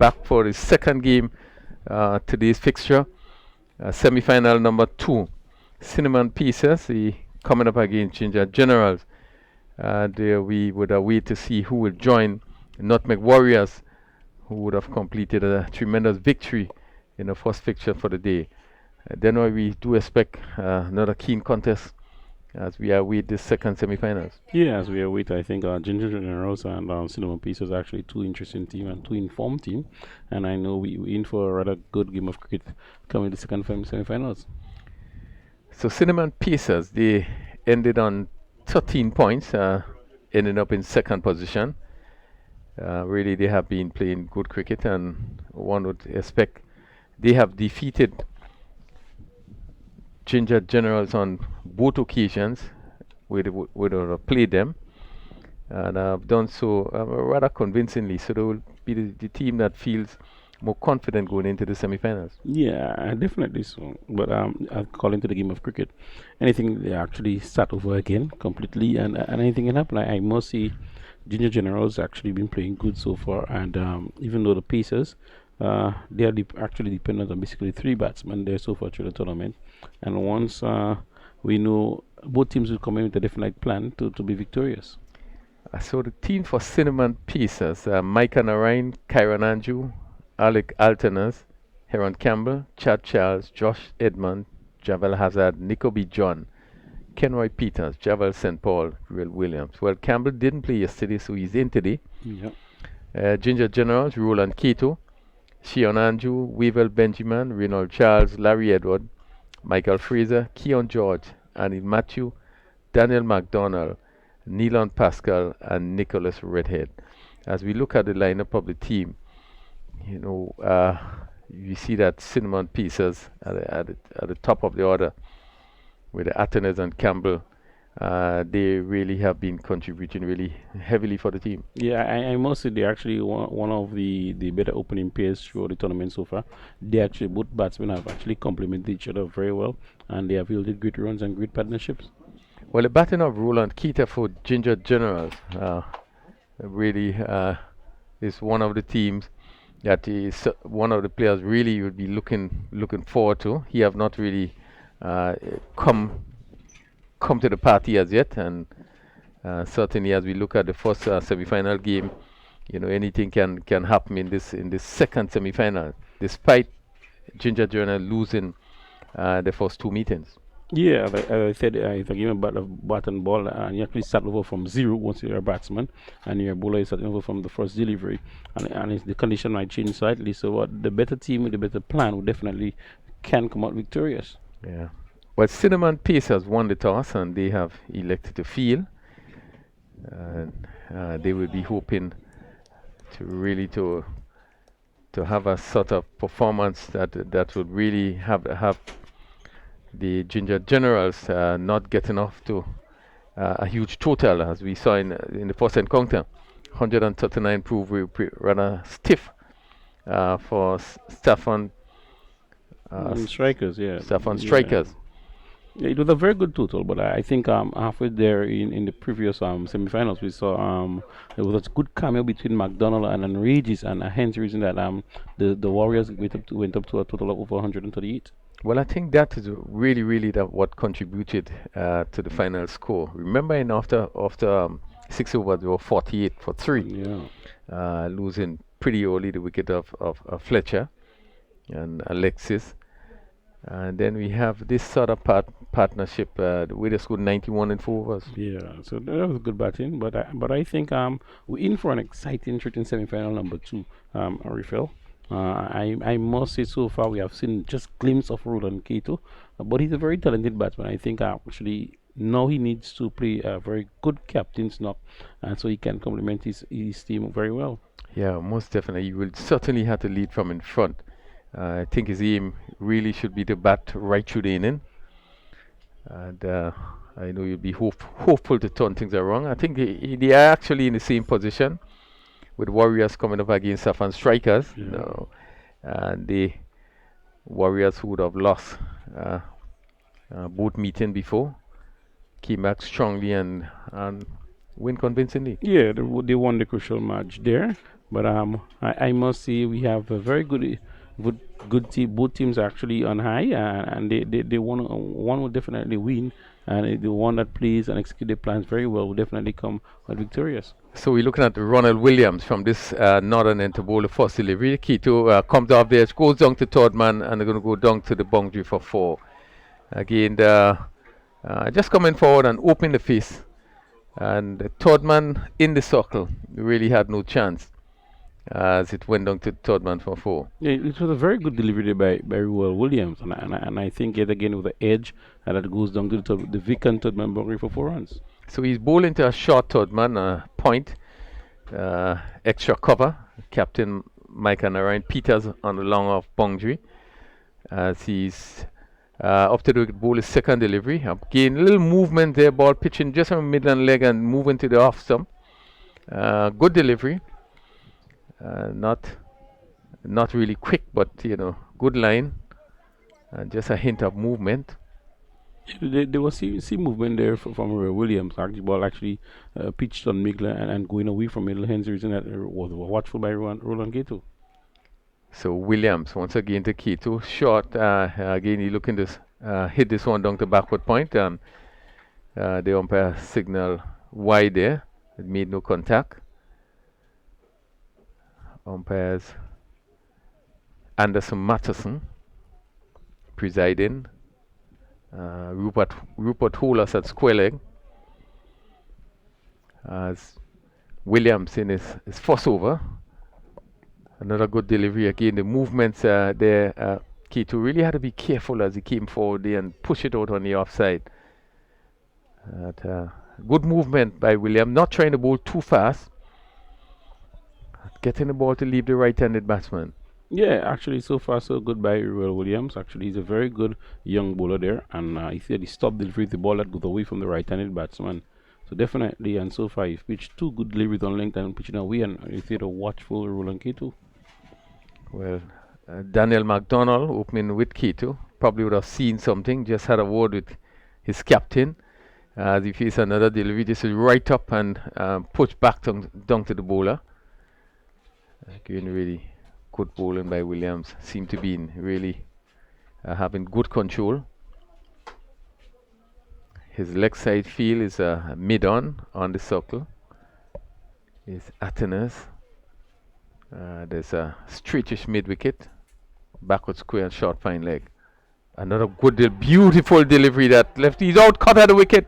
back for the second game today's fixture, semi-final number 2. Cinnamon Pieces, coming up against Ginger Generals. There we would wait to see who will join Nutmeg Warriors, who would have completed a tremendous victory in the first fixture for the day. Then we do expect another keen contest as we await the second semi-finals. Yeah, as we await, I think Ginger Generals and Cinnamon Pieces are actually two interesting team and two informed team, and I know we in for a rather good game of cricket coming the second semi-finals. So Cinnamon Pieces, they ended on 13 points, ending up in second position. Really, they have been playing good cricket, and one would expect they have defeated Ginger Generals on both occasions. We would have played them, and have done so rather convincingly. So they will be the team that feels more confident going into the semi-finals. Yeah, definitely so. But according to the game of cricket, anything they actually start over again completely, and anything can happen. I must say, Ginger Generals actually been playing good so far, and even though the Pacers, they are actually dependent on basically three batsmen there so far through the tournament, and once we know both teams will come in with a definite plan to be victorious. So the team for Cinnamon Pieces, Micah Narain, Kyron Anju, Alec Alternas, Heron Campbell, Chad Charles, Josh Edmond, Javel Hazard, Nico B. John, Kenroy Peters, Javel St. Paul, Will Williams. Well, Campbell didn't play yesterday, so he's in today. Yeah. Ginger Generals, Roland Keto, Shion Anju, Weevil Benjamin, Reynold Charles, Larry Edward, Michael Fraser, Keon George, Anil Matthew, Daniel MacDonald, Neilon Pascal, and Nicholas Redhead. As we look at the lineup of the team, you know, you see that Cinnamon Pieces at the top of the order with the Atenes and Campbell. They really have been contributing really heavily for the team. Yeah, I must say they're actually one of the better opening pairs through the tournament so far. They actually, both batsmen have actually complemented each other very well, and they have yielded great runs and great partnerships. Well, the batting of Roland Keita for Ginger Generals really is one of the teams that is one of the players really you would be looking forward to. He have not really come to the party as yet, and certainly as we look at the first semi-final game, you know, anything can happen in this second semi-final, despite Ginger Journal losing the first two meetings. Yeah, like I said, if I give a bat and ball, and you actually start over from zero once you're a batsman, and your bowler is starting over from the first delivery, and the condition might change slightly. So, the better team with the better plan will definitely can come out victorious. Yeah. Well, Cinnamon Pace has won the toss, and they have elected to field. They will be hoping to really to have a sort of performance that would really have the Ginger Generals not getting off to a huge total, as we saw in the first encounter. 139 proved rather stiff for Stefan Strikers, yeah. Stefan Strikers. Yeah, it was a very good total, but I think halfway there in the previous semi-finals we saw there was a good cameo between McDonald and Regis, and hence the reason that the Warriors went up to a total of over 138. Well, I think that is really what contributed to the final score. Remember, after 6 overs, they were 48 for 3, losing pretty early the wicket of Fletcher and Alexis. And then we have this sort of partnership. We just scored 91 in 4 overs. Yeah, so that was good batting. But I think we're in for an exciting third semi-final number 2, Arifel. I must say so far we have seen just glimpse of Roland Keto, but he's a very talented batsman. I think actually now he needs to play a very good captain's knock, so he can complement his team very well. Yeah, most definitely. You will certainly have to lead from in front. I think his aim really should be to bat right through the inning, and I know you'll be hopeful to turn things around. I think they are actually in the same position, with Warriors coming up against Safan Strikers. Yeah. No, and the Warriors who would have lost both meeting before came back strongly and win convincingly. Yeah, they won the crucial match there, But I must say we have a very good, good team. Both teams are actually on high, and they want one will definitely win, and the one that plays and execute their plans very well will definitely come out victorious. So we're looking at Ronald Williams from this northern end to bowl the first delivery. Keto comes off there, goes down to third man, and they're going to go down to the boundary for four. Again, just coming forward and opening the face. And the third man in the circle really had no chance as it went down to third man for four. Yeah, it was a very good delivery there by Ruel Williams, and I think yet again with the edge that goes down to the vacant third man boundary for 4 runs. So he's bowling to a short third man, point, extra cover. Captain Mike and Narayan Peters on the long off boundary as he's up to the ball his second delivery. Again, a little movement there, ball pitching just on mid and leg and moving to the off stump. Good delivery. Not really quick, but good line and just a hint of movement. There was see movement there from Williams. Actually, ball actually pitched on Migler and going away from Middle. Hence, the reason that was watchful by Roland Gato. So Williams once again to Keto short. Again, he looking to hit this one down to backward point, and the umpire signal wide there. It made no contact. Umpires Anderson Matterson presiding. Rupert Holas at square leg as Williams in his first over. Another good delivery again. The movements there. Keto really had to be careful as he came forward there and push it out on the offside. Good movement by Williams, not trying to bowl too fast. Getting the ball to leave the right-handed batsman. Yeah, actually, so far so good by Ruel Williams. Actually, he's a very good young bowler there, and he said he stopped delivery the ball that goes away from the right-handed batsman. So definitely, and so far he's pitched two good deliveries on length and pitching away, and he said a watchful Roland Keto. Well, Daniel McDonald opening with Keto probably would have seen something. Just had a word with his captain as he faces another delivery. This is right up and pushed back down to the bowler. Again, really good bowling by Williams. Seemed to be really having good control. His leg side feel is mid-on the circle. Is Atenas. There's a straightish mid-wicket. Backward square and short fine leg. Another good, beautiful delivery that left. He's out, cut at the wicket.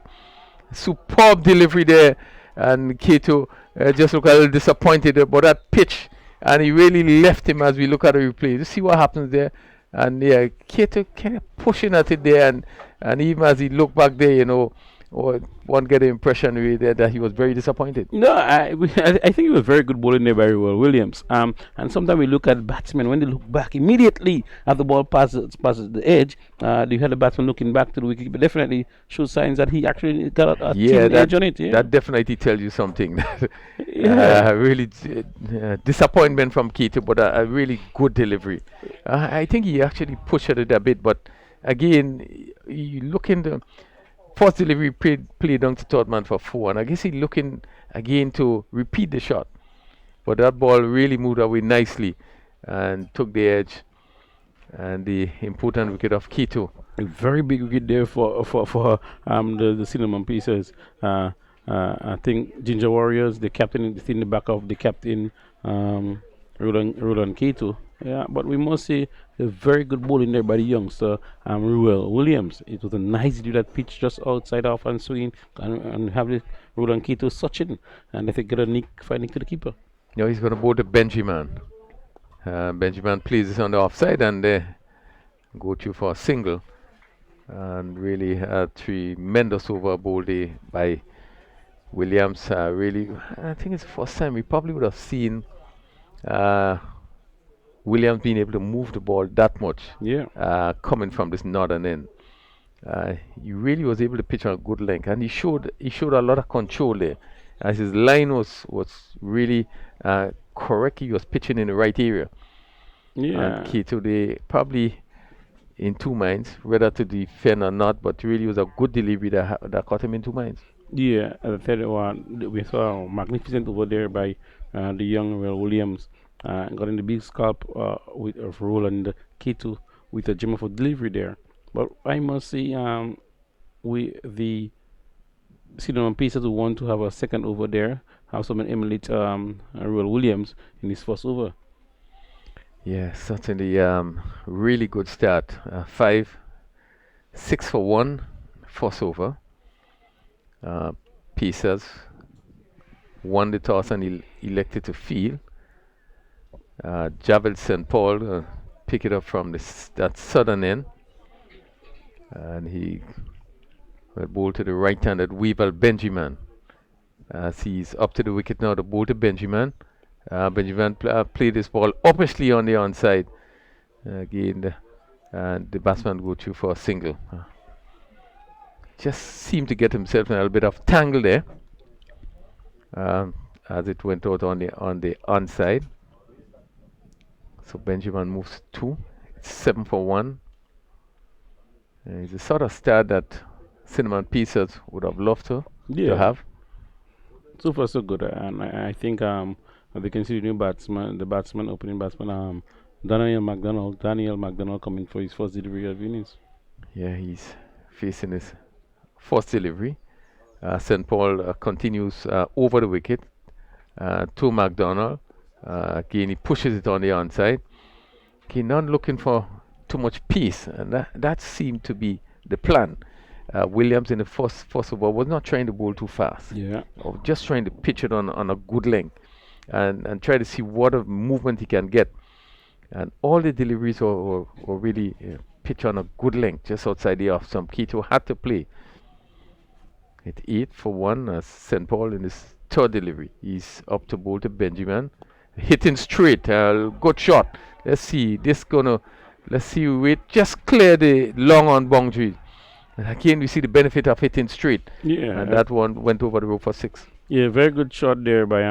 Superb delivery there. And Keto just looked a little disappointed about that pitch. And he really left him as we look at the replay. You see what happens there. And yeah, Keto kind of pushing at it there. And even as he looked back there, one get the impression really there that he was very disappointed. No, I think it was very good bowling there by Ruel Williams. And sometimes we look at batsmen when they look back immediately as the ball passes the edge. You had the batsman looking back to the wicket, but definitely shows signs that he actually got a edge on it. Yeah, that definitely tells you something. Yeah. Really disappointment from Keto, but a really good delivery. I think he actually pushed it a bit, but again, you look in the first delivery played down to third man for four, and I guess he's looking again to repeat the shot. But that ball really moved away nicely and took the edge and the important wicket of Keto. A very big wicket there for the cinnamon pieces. I think Ginger Warriors, the captain in the back of the captain Roland Keto. Yeah, but we must say a very good bowling there by the youngster Ruel Williams. It was a nice do that pitch just outside off and swing and have the Roland Keto touching, and I think get a nick finding to the keeper. Now he's going to bowl to Benjamin. Benjamin plays this on the offside and go to for a single. And really a tremendous over bowl day by Williams. Really, I think it's the first time we probably would have seen Williams being able to move the ball that much. Yeah. Coming from this northern end. He really was able to pitch on a good length, and he showed a lot of control there. As his line was really correct, he was pitching in the right area. Yeah. And Keto, they probably in two minds whether to defend or not, but really was a good delivery that caught him in two minds. Yeah, the third one, we saw a magnificent over there by the young Will Williams. Got in the big scalp with of Roland Keto with a gem for delivery there. But I must say, we the Cinnamon Pacers who want to have a second over there have someone emulate Will Williams in his first over. Yeah, certainly really good start. 6 for 1, force over. Uh, Pacers won the toss and elected to field. Javel St. Paul pick it up from that southern end, and he ball to the right-handed Weaver Benjamin. As he's up to the wicket now, the ball to Benjamin. Benjamin played this ball obviously on the onside. Again, and the batsman go through for a single. Just seemed to get himself in a little bit of tangle there, um, as it went out on the onside. So Benjamin moves 2. It's 7 for 1. He's the sort of star that Cinnamon Pieces would have loved to Yeah, have. so far so good, and I think they can see the new batsman, the batsman, opening batsman, Daniel McDonald coming for his first delivery of innings. Yeah, he's facing his first delivery. St. Paul continues over the wicket to McDonald. Again, he pushes it on the onside. Okay, not looking for too much pace, and that seemed to be the plan. Williams in the first over was not trying to bowl too fast, Yeah, or just trying to pitch it on a good length, and try to see what of movement he can get. And all the deliveries were really pitch on a good length, just outside the off. Some Keto had to play. It 8 for 1 as St. Paul in his third delivery. He's up to bowl to Benjamin. Hitting straight. Good shot. Let's see. Let's see. Wait. Just clear the long on boundary. And again, we see the benefit of hitting straight. And yeah, that one went over the rope for 6. yeah. Very good shot there by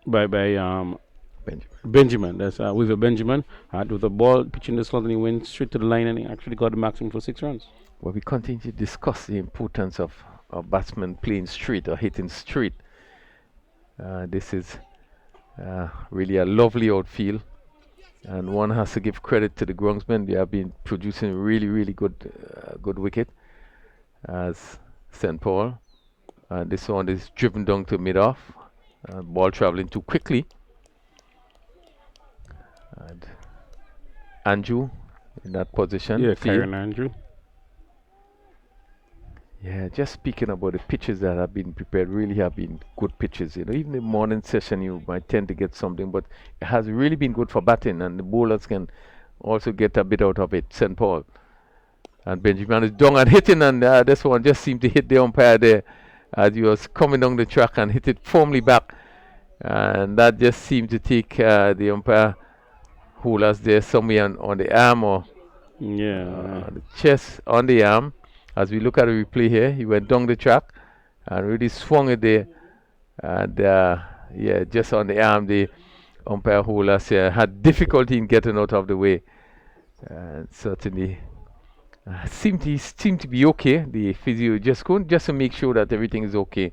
Benjamin. Benjamin. That's with a Benjamin with the ball pitching the slot, and he went straight to the line, and he actually got the maximum for 6 runs. Well, we continue to discuss the importance of batsmen playing straight or hitting straight. This is really a lovely outfield. And one has to give credit to the groundsmen. They have been producing really, really good wicket as St. Paul. And this one is driven down to mid-off. Ball traveling too quickly. And Andrew in that position. Yeah, Field. Kyron Andrew. Yeah, just speaking about the pitches that have been prepared, really have been good pitches. You know, even the morning session you might tend to get something, but it has really been good for batting, and the bowlers can also get a bit out of it. St. Paul and Benjamin is down and hitting, and this one just seemed to hit the umpire there as he was coming down the track and hit it firmly back, and that just seemed to take the umpire holders there somewhere on the arm or Yeah, the chest on the arm. As we look at the replay here, he went down the track and really swung it there. And yeah, just on the arm, the umpire holders had difficulty in getting out of the way. And certainly seemed to be okay. The physio just going just to make sure that everything is okay.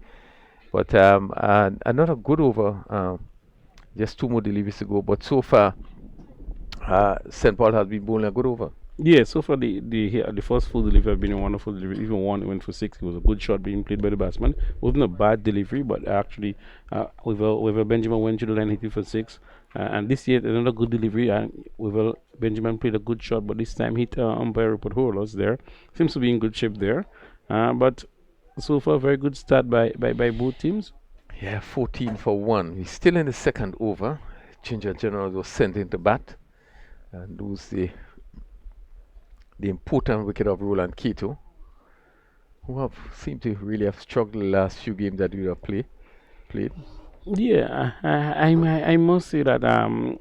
But another good over. Just 2 more deliveries to go. But so far, St. Paul has been bowling a good over. yeah. So far, the first full delivery has been a wonderful delivery. Even one went for 6. It was a good shot being played by the batsman. It wasn't a bad delivery, but actually, with a Benjamin went to the line, hit it for 6. And this year, another good delivery. And with a Benjamin played a good shot, but this time hit umpire Rupert Horlos there. Seems to be in good shape there. But so far, very good start by both teams. Yeah, 14 for 1. He's still in the second over. Ginger General was sent into bat and lose the important wicket of Roland Keto, who have seemed to really have struggled the last few games that we have played. Yeah, I must say that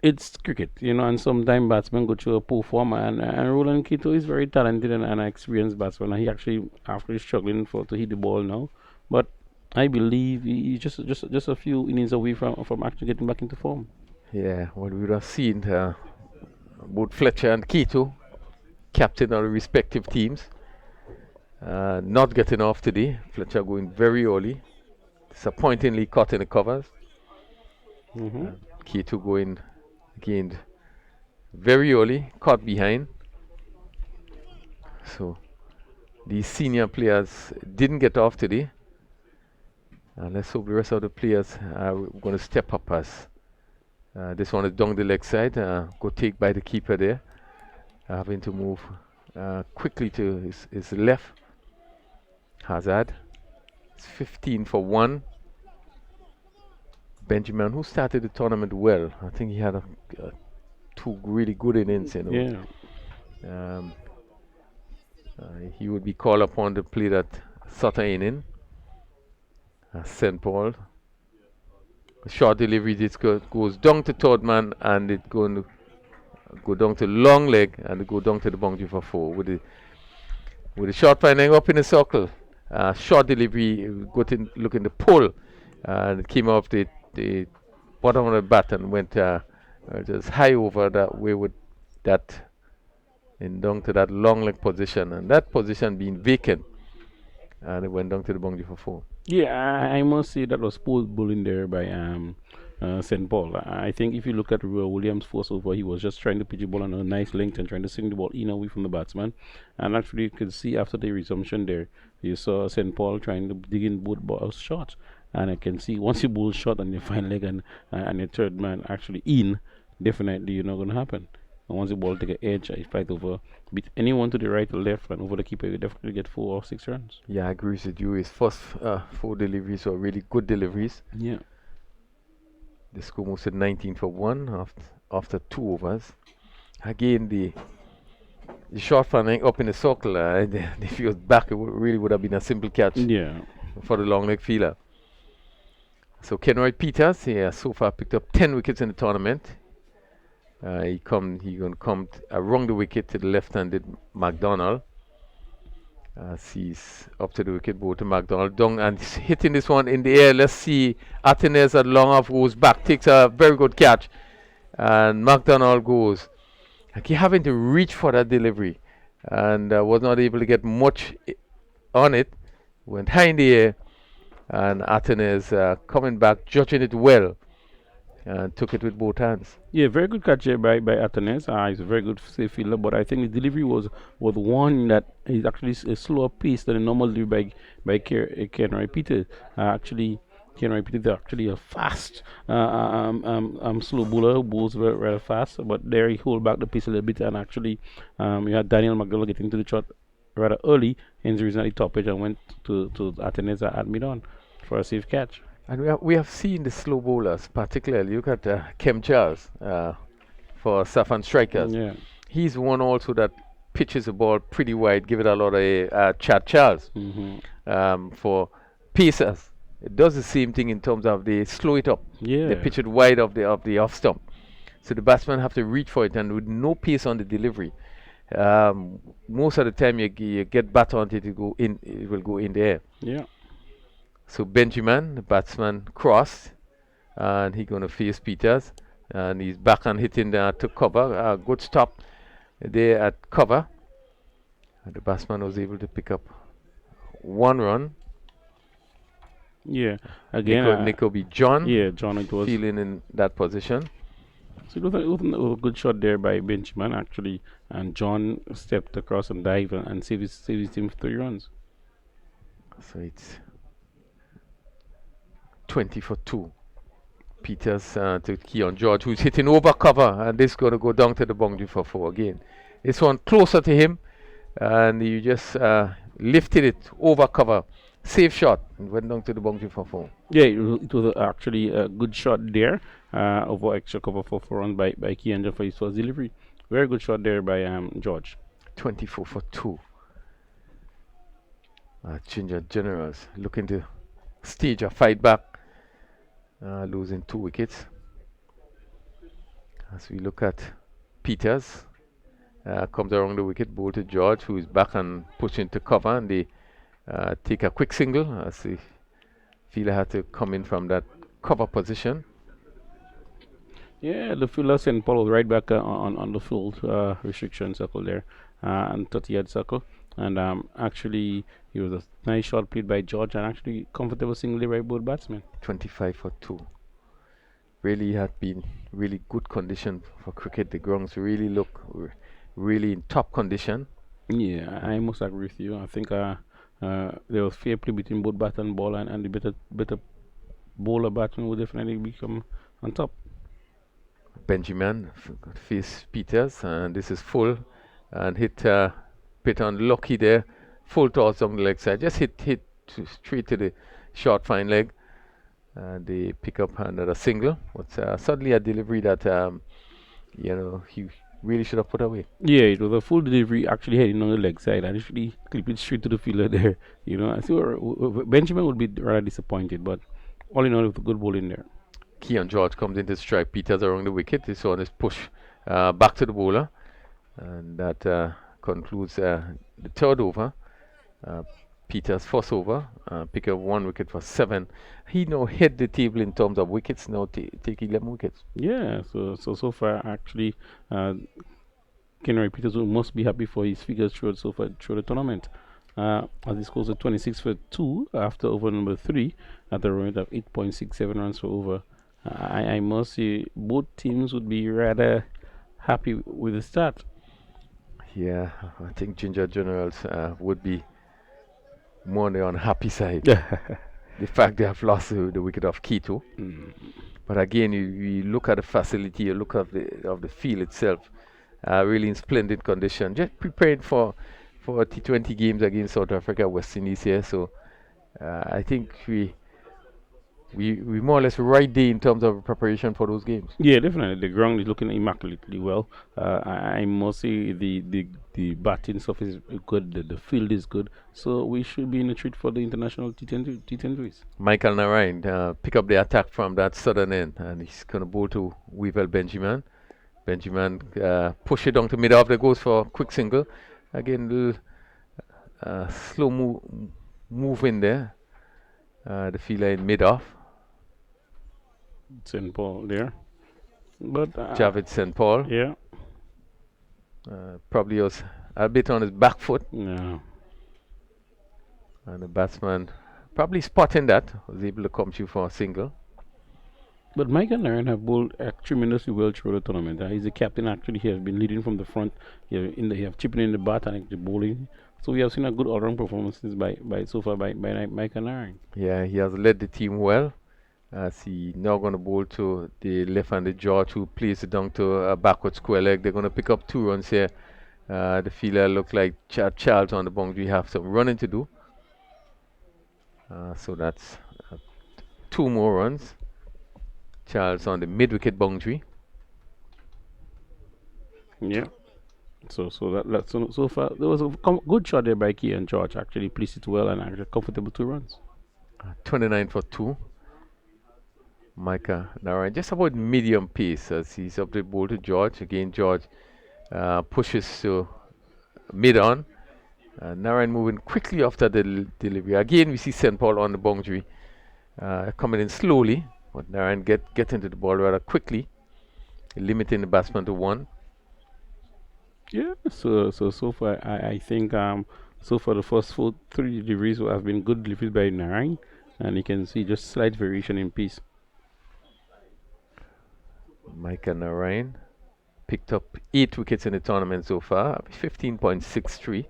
it's cricket, and sometimes batsmen go through a poor form, and Roland Kito is very talented and an experienced batsman. And he actually after struggling to hit the ball now, but I believe he's just a few innings away from actually getting back into form. Yeah, well, we would have seen both Fletcher and Keto, captain of the respective teams. Not getting off today. Fletcher going very early. Disappointingly caught in the covers. Mm-hmm. K2 going gained very early, caught behind. So these senior players didn't get off today. Let's hope the rest of the players are going to step up as this one is down the leg side. Go take by the keeper there. Having to move quickly to his left. Hazard. It's 15 for 1. Benjamin, who started the tournament well. I think he had two really good innings, you know. Yeah. Um, he would be called upon to play that Sutter inning. St. Paul. Short delivery, this goes down to third man, and it's going to go down to long leg, and it go down to the boundary for 4 with the short finding up in the circle. Short delivery, got in, looking to pull, and it came off the bottom of the bat and went just high over that way with that and down to that long leg position, and that position being vacant, and it went down to the boundary for 4. Yeah, I must say that was poor bowling there by St. Paul. I think if you look at Williams' force over, he was just trying to pitch the ball on a nice length and trying to swing the ball in away from the batsman. And actually, you could see after the resumption there, you saw St. Paul trying to dig in both balls short. And I can see once you bowl short on your fine leg and your third man actually in, definitely you're not going to happen. And once the ball take an edge, I fight over, beat anyone to the right or left and over the keeper, you definitely get 4 or 6 runs. Yeah, I agree with you. His first 4 deliveries were really good deliveries. Yeah. The score moves to 19 for 1 after 2 overs. Again, the short finding up in the circle, if he was back, it really would have been a simple catch for the long leg fielder. So Kenroy Peters, he has so far picked up 10 wickets in the tournament. He going to come around the wicket to the left-handed McDonald. He's up to the wicket, ball to McDonald, down and he's hitting this one in the air. Let's see, Atenes at long off goes back, takes a very good catch, and McDonald goes. Like he having to reach for that delivery, and was not able to get much on it. Went high in the air, and Atenes coming back, judging it well, and took it with both hands. Yeah, very good catch here by Atenes. He's a very good safe fielder, but I think the delivery was one that is actually a slower pace than a normal delivery by Kenroy Peters. Actually, Kenroy Peters is actually a fast slow bowler who bowls very, very fast, but there he hold back the pace a little bit, and actually you had Daniel McDonald getting to the shot rather early, hence the reason at the top edge and went to Atenes at mid-on for a safe catch. And we have seen the slow bowlers, particularly look at Kem Charles for Safan Strikers. Yeah. He's one also that pitches the ball pretty wide, give it a lot of Chad Charles for pacers. It does the same thing in terms of they slow it up. Yeah. They pitch it wide of the off stump. So the batsman have to reach for it, and with no pace on the delivery, most of the time you get bat on it, it will go in the air. Yeah. So Benjamin, the batsman, crossed, and he's going to face Peters, and he's back and hitting to cover. Good stop there at cover. And the batsman was able to pick up 1 run. Yeah, again, Nico B. John. Yeah, John, it was feeling in that position. So it was a good shot there by Benjamin actually, and John stepped across and dived and saved his team 3 runs. So it's 20 for 2. Peters to Keon George, who's hitting over cover, and this is going to go down to the boundary for 4 again. This one closer to him, and you just lifted it over cover. Safe shot, and went down to the boundary for 4. Yeah, it was actually a good shot there over extra cover for 4 runs by Keon George for his first delivery. Very good shot there by George. 24 for 2. Ginger Generals looking to stage a fight back, losing 2 wickets. As we look at Peters, comes around the wicket, ball to George, who is back and pushing to cover, and they take a quick single as the fielder had to come in from that cover position. Yeah, the fielder St. Paul was right back on the field restriction circle there and 30-yard circle. and actually it was a nice shot played by George, and actually comfortable single by both batsmen. 25 for 2. Really had been really good condition for cricket. The grounds really look really in top condition. Yeah, I must agree with you. I think there was fair play between both bat and ball, and the better bowler batsman would definitely become on top. Benjamin faced Peters, and this is full and hit bit unlucky there. Full toss on the leg side, just hit straight to the short fine leg. They pick up another single. But suddenly a delivery that he really should have put away. Yeah, it was a full delivery, actually heading on the leg side, and actually clip it straight to the fielder there. I see Benjamin would be rather disappointed, but all in all, it was a good ball in there. Keon George comes in to strike Peters around the wicket. He saw this push back to the bowler, and that concludes the third over. Peters first over, pick up 1 wicket for 7. He now hit the table in terms of wickets. Now take 11 wickets. Yeah, so far actually, Kenry Peters must be happy for his figures so far through the tournament. As he scores a 26 for 2 after over number 3 at the rate of 8.67 runs per over. I must say both teams would be rather happy with the start. Yeah, I think Ginger Generals would be more on the unhappy side. The fact they have lost the wicket of Quito. But again, you look at the facility, you look at the field itself, really in splendid condition. Just preparing for T20 games against South Africa, West Indies here. So I think we more or less right there in terms of preparation for those games. Yeah, definitely. The ground is looking immaculately well. I must say the batting surface is good. The field is good. So we should be in a treat for the international T10 race. Michael Narain pick up the attack from that southern end, and he's going to bowl to Weevil Benjamin. Benjamin push it down to mid-off. There goes for a quick single. Again, little slow move in there. The fielder in mid-off. St. Paul there. But Javid St. Paul. Yeah. Probably was a bit on his back foot. Yeah. And the batsman probably spotting that, was able to come through for a single. But Mike and Aaron have bowled tremendously well through the tournament. He's the captain actually. He has been leading from the front. He have chipping in the bat and the bowling. So we have seen a good all-round performances by Mike and Aaron. Yeah, he has led the team well. As he now going to bowl to the left-handed George, who plays it down to a backward square leg. They're going to pick up 2 runs here. The fielder look like Charles on the boundary. Have some running to do. So that's 2 more runs. Charles on the mid-wicket boundary. Yeah. So far there was a good shot there by Key and George. Actually placed it well and actually comfortable 2 runs. 29 for 2. Micah Narayan just about medium pace as he's up the ball to George. Again, George pushes to mid-on. Narayan moving quickly after the delivery. Again, we see St. Paul on the boundary coming in slowly, but Narayan get into the ball rather quickly, limiting the batsman to 1. Yeah. So far I think so far the first 3 deliveries have been good deliveries by Narayan, and you can see just slight variation in pace. Micah Narayan picked up 8 wickets in the tournament so far, 15.63.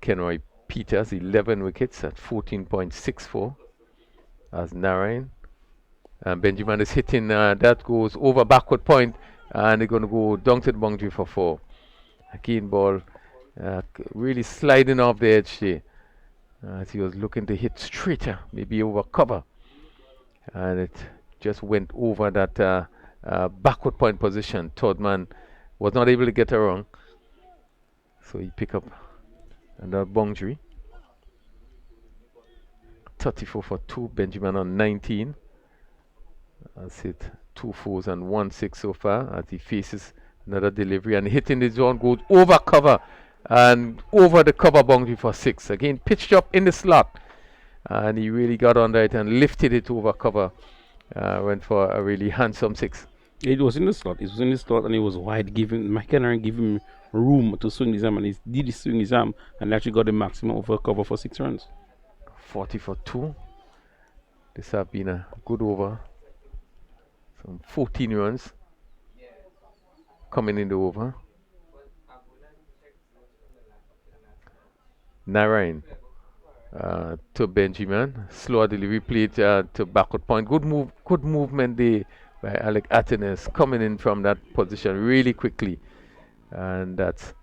Kenroy Peters 11 wickets at 14.64 as Narayan. Benjamin is hitting, that goes over backward point, and they're going to go down to the boundary for 4. Again, ball really sliding off the edge there as he was looking to hit straighter, maybe over cover, and it just went over that backward point position. Third man was not able to get around, so he picked up another boundary. 34 for 2. Benjamin on 19. Has hit 2 4s and 1 6 so far as he faces another delivery, and hitting the zone goes over cover and over the cover boundary for 6. Again, pitched up in the slot, and he really got under it and lifted it over cover. Went for a really handsome 6. It was in the slot. It was in the slot, and it was wide, giving McKenna give him room to swing his arm, and he did swing his arm, and actually got the maximum of a cover for 6 runs. 40 for 2. This have been a good over. Some 14 runs coming in the over. Narayan to Benjamin. Slower delivery played to backward point. Good movement there by Alec Atenes coming in from that position really quickly. And that's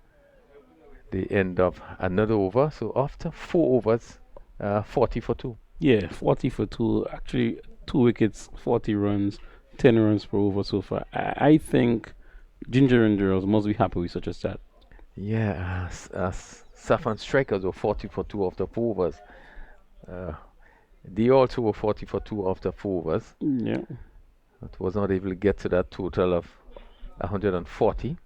the end of another over. So after 4 overs, 40 for 2. Yeah, 40 for 2. Actually, 2 wickets, 40 runs, 10 runs per over so far. I think Ginger and Girls must be happy with such a stat. Yeah, Saffron Strikers were 40 for 2 after 4 overs. They also were 40 for 2 after 4 overs. Yeah. But was not able to get to that total of 140.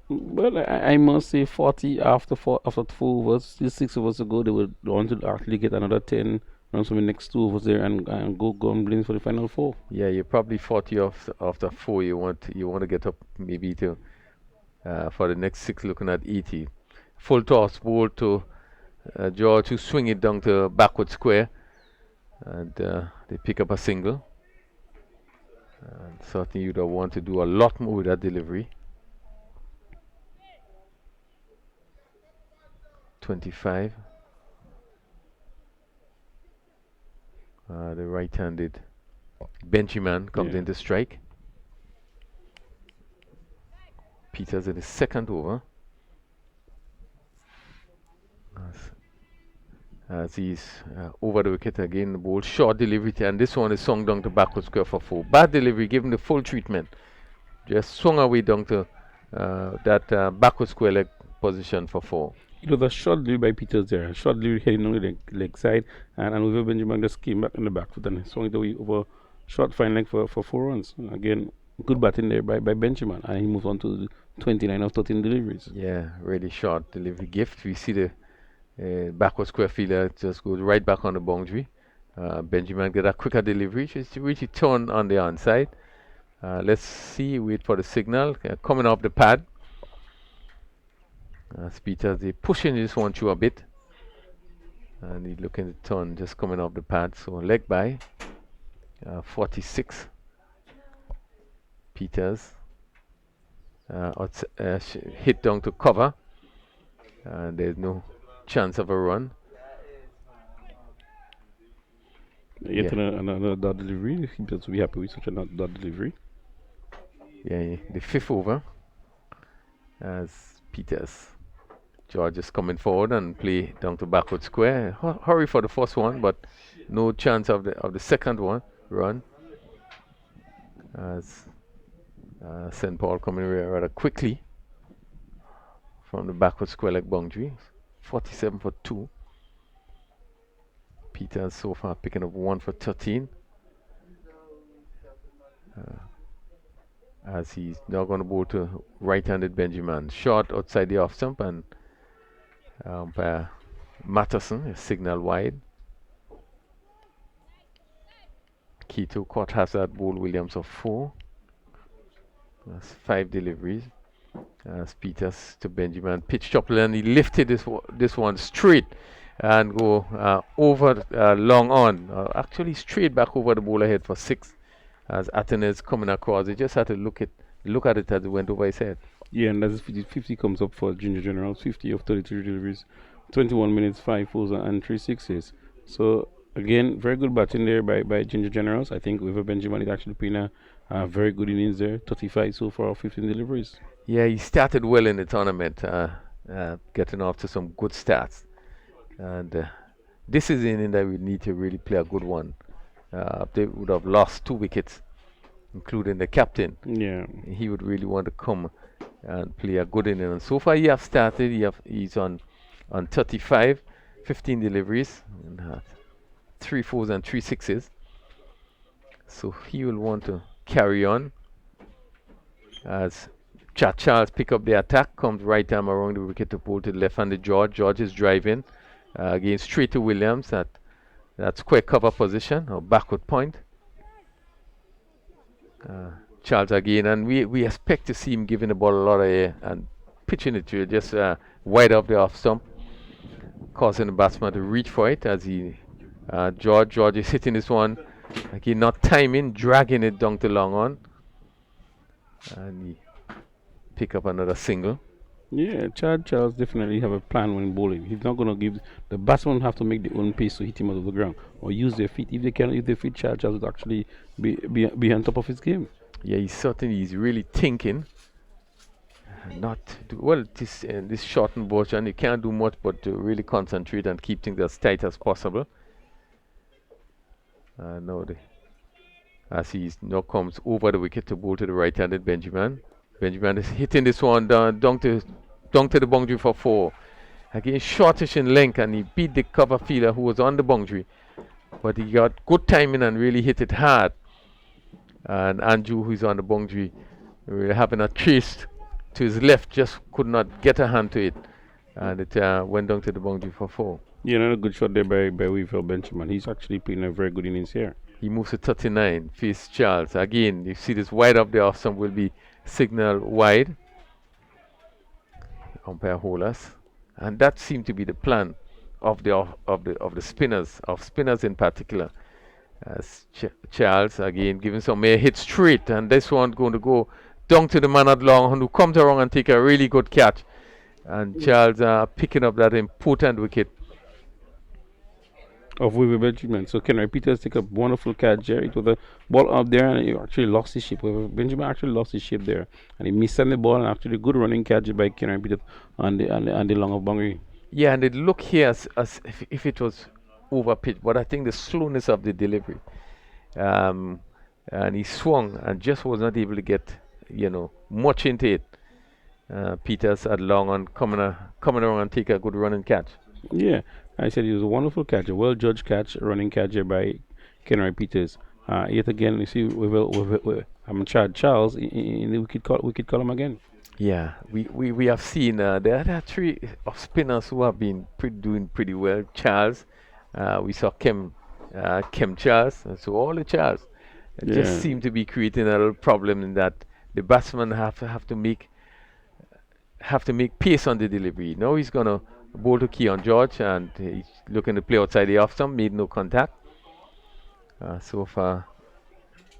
Well, I must say 40 after 4 overs, still 6 overs to go. They would want to actually get another 10 runs from the next 2 overs there and go and blame for the final 4. Yeah, you're probably 40 after 4. You want to get up maybe to for the next 6 looking at 80. Full toss ball to George, who swing it down to backward square, and they pick up a single. And certainly you'd want to do a lot more with that delivery. 25. The right-handed Benjamin comes in to strike. Peters in his second over. As he's over the wicket again, the ball short delivery, and this one is swung down to backward square for 4. Bad delivery, given the full treatment. Just swung away down to that backward square leg position for 4. It was a short delivery by Peters there. A short delivery heading on the leg side, and Oliver Benjamin just came back on the back foot and swung it away over short fine leg for 4 runs. Again, good batting there by Benjamin, and he moves on to 29 of 13 deliveries. Yeah, really short delivery gift. We see the backward square fielder just goes right back on the boundary. Benjamin get a quicker delivery, which he turned on the onside. Let's see, wait for the signal coming off the pad. Peters, they pushing this one through a bit, and he looking to turn just coming off the pad. So leg by 46. Peters hit down to cover, and there's no chance of a run. Yet another dot delivery. He has to be happy with such a dot delivery. Yeah, the 5th over as Peters. George is coming forward and play down to backward square. Hurry for the first one, but no chance of the second one run. As St. Paul coming rather quickly from the backward square leg boundary. 47 for 2. Peters so far picking up 1 for 13. As he's now going to bowl to right-handed Benjamin. Short outside the off stump, and Matterson is signal wide. Keto caught hazard ball Williams of 4. That's 5 deliveries. As Peters to Benjamin, pitched up and he lifted this one straight and go over long on. Actually straight back over the bowler head for 6. As Atenes coming across, he just had to look at it as it went over his head. Yeah, and that's 50 comes up for Ginger Generals. 50 of 33 deliveries, 21 minutes, 5 fours and 3 sixes. So again, very good batting there by Ginger Generals. I think Weaver Benjamin is actually playing a very good innings there. 35 so far, 15 deliveries. Yeah, he started well in the tournament, getting off to some good stats. And this is an inning that we need to really play a good one. They would have lost 2 wickets, including the captain. Yeah, he would really want to come and play a good inning. And so far, he have started. He's on 35, 15 deliveries, and 3 fours and 3 sixes. So he will want to carry on as Charles pick up the attack, comes right arm around the wicket to pull to the left-handed George. George is driving again straight to Williams at that square cover position or backward point. Charles again, and we expect to see him giving the ball a lot of air and pitching it to just wide off the off stump, causing the batsman to reach for it as he George is hitting this one again, not timing, dragging it down to long on, and he pick up another single. Yeah, Chad Charles definitely have a plan when bowling. He's not gonna give the batsman have to make their own pace to hit him out of the ground or use their feet. If they can, if they fit Chad Charles would actually be on top of his game. Yeah, he's really thinking. Not to, well, this this shortened version, you can't do much but to really concentrate and keep things as tight as possible. Now as he now comes over the wicket to bowl to the right-handed Benjamin. Benjamin is hitting this one down to the boundary for 4. Again, shortish in length, and he beat the cover fielder who was on the boundary. But he got good timing and really hit it hard. And Andrew, who's on the boundary, really having a chase to his left, just could not get a hand to it. And it went down to the boundary for 4. Yeah, another good shot there by Weaver Benjamin. He's actually playing a very good innings here. He moves to 39, face Charles. Again, you see this wide up there, off stump will be signal wide. Umpire holders. And that seemed to be the plan of the spinners in particular. As Charles again giving some air hit straight, and this one going to go down to the man at long who comes around and take a really good catch. And Charles picking up that important wicket Of Weaver Benjamin. So Kenry Peters take a wonderful catch there. It was a ball up there and he actually lost his shape. Weaver Benjamin actually lost his shape there. And he missed on the ball and actually good running catch by Kenry Peters on the long of boundary. Yeah, and it looked here as if it was over pitch, but I think the slowness of the delivery. And he swung and just was not able to get, much into it. Peters at long on coming around and take a good running catch. Yeah, I said it was a wonderful catch, a well judged catch, running catch here by Kenry Peters. Yet again, you see, Chad Charles in the wicket column again. Yeah, we have seen there are 3 of spinners who have been doing pretty well. Charles, we saw Kim Charles, and so all the Charles just seem to be creating a little problem in that the batsman have to make pace on the delivery. Now he's gonna bowl to Keon George, and he's looking to play outside the off stump, made no contact. So far,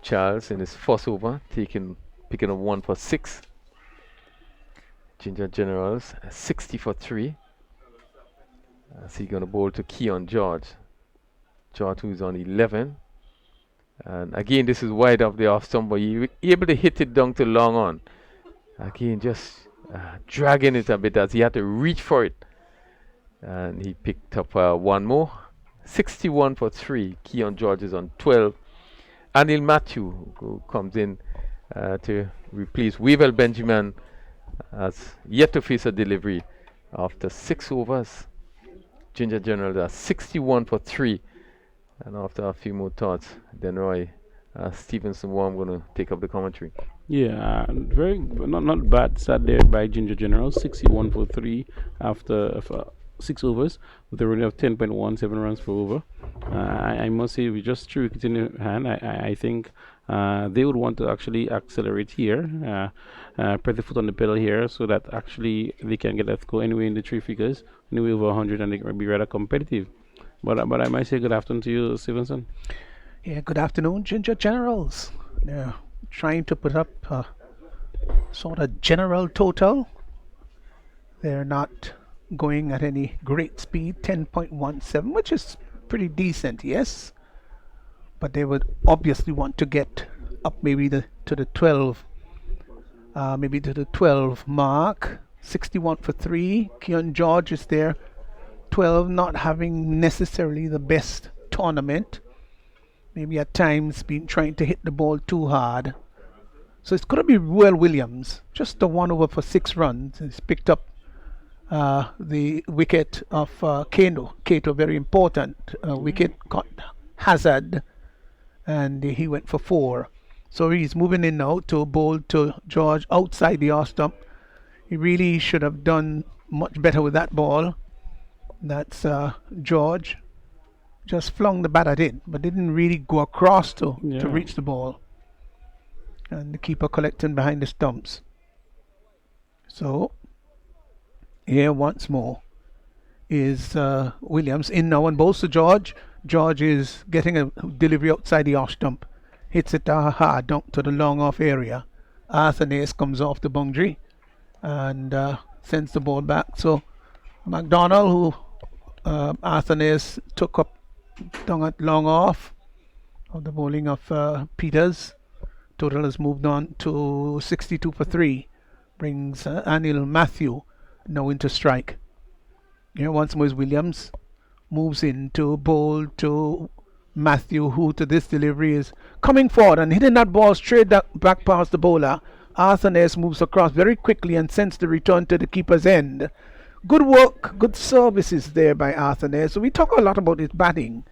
Charles in his first over picking up 1 for 6. Ginger Generals 60 for 3. So he's gonna bowl to Keon George. George, who's on 11. And again, this is wide off the off stump, but he able to hit it down to long on. Again, just dragging it a bit as he had to reach for it. And he picked up 1 more. 61 for 3. Keon George is on 12. Anil Matthew who comes in to replace Weaver Benjamin, has yet to face a delivery after 6 overs. Ginger General are 61 for 3. And after a few more thoughts, then Roy Stevenson I'm going to take up the commentary. Yeah, very not bad start there by Ginger General. 61 for 3 after 6 overs with a running of 10.17 runs per over. I must say, we just threw it in the hand. I think they would want to actually accelerate here, press the foot on the pedal here, so that actually they can get that score anyway in the 3 figures, anyway over 100, and they can be rather competitive. But I might say good afternoon to you, Stevenson. Yeah, good afternoon, Ginger Generals. They're trying to put up a sort of general total. They're not going at any great speed, 10.17, which is pretty decent, yes. But they would obviously want to get up maybe to the 12, maybe to the 12 mark. 61 for 3. Keon George is there. 12, not having necessarily the best tournament. Maybe at times been trying to hit the ball too hard. So it's going to be Ruel Williams, just the 1 over for 6 runs. He's picked up the wicket of Kato, very important wicket, got Hazard, and he went for 4. So he's moving in now to bowl to George outside the off stump. He really should have done much better with that ball. That's George. Just flung the bat at it, but didn't really go across to reach the ball. and the keeper collecting behind the stumps. So here once more is Williams in now and bowls to George. George is getting a delivery outside the off stump. Hits it hard down to the long off area. Arthur Nace comes off the boundary and sends the ball back. So McDonald, who Arthur Nace took up down at long off of the bowling of Peters. Total has moved on to 62 for 3. Brings Anil Matthew now into strike. Here once more is Williams. Moves in to bowl to Matthew, who to this delivery is coming forward and hitting that ball straight back past the bowler. Arthur Ness moves across very quickly and sends the return to the keeper's end. Good work, good services there by Arthur Ness. So we talk a lot about his batting,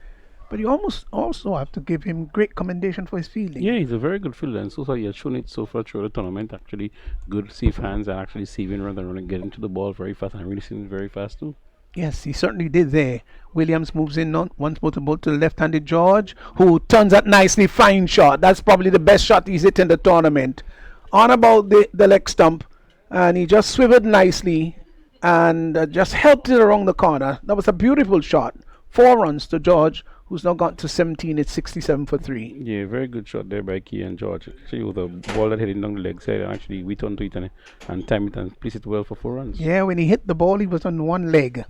but you almost also have to give him great commendation for his fielding. Yeah, he's a very good fielder, and so far he has shown it so far through the tournament. Actually, good safe hands and actually saving rather than getting to the ball very fast and releasing it very fast too. Yes, he certainly did there. Williams moves in once more to bowl to the left-handed George, who turns that nicely. Fine shot. That's probably the best shot he's hit in the tournament. On about the leg stump, and he just swiveled nicely and just helped it around the corner. That was a beautiful shot. 4 runs to George, who's now got to 17. It's 67 for 3. Yeah, very good shot there by Key and George. Actually, with a ball that heading down the leg side, and actually we turned to it and time it and place it well for 4 runs. Yeah, when he hit the ball, he was on one leg.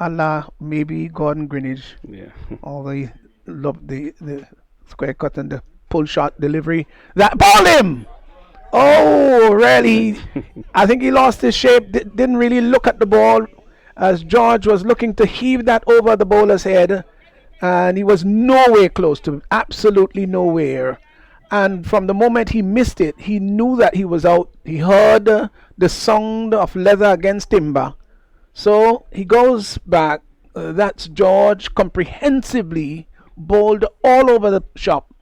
A la maybe Gordon Greenwich. Yeah. All the love the square cut and the pull shot delivery. That balled him! Oh, really? I think he lost his shape. Didn't really look at the ball as George was looking to heave that over the bowler's head. And he was nowhere close to it. Absolutely nowhere. And from the moment he missed it, he knew that he was out. He heard the sound of leather against timber. So he goes back. That's George comprehensively bowled all over the shop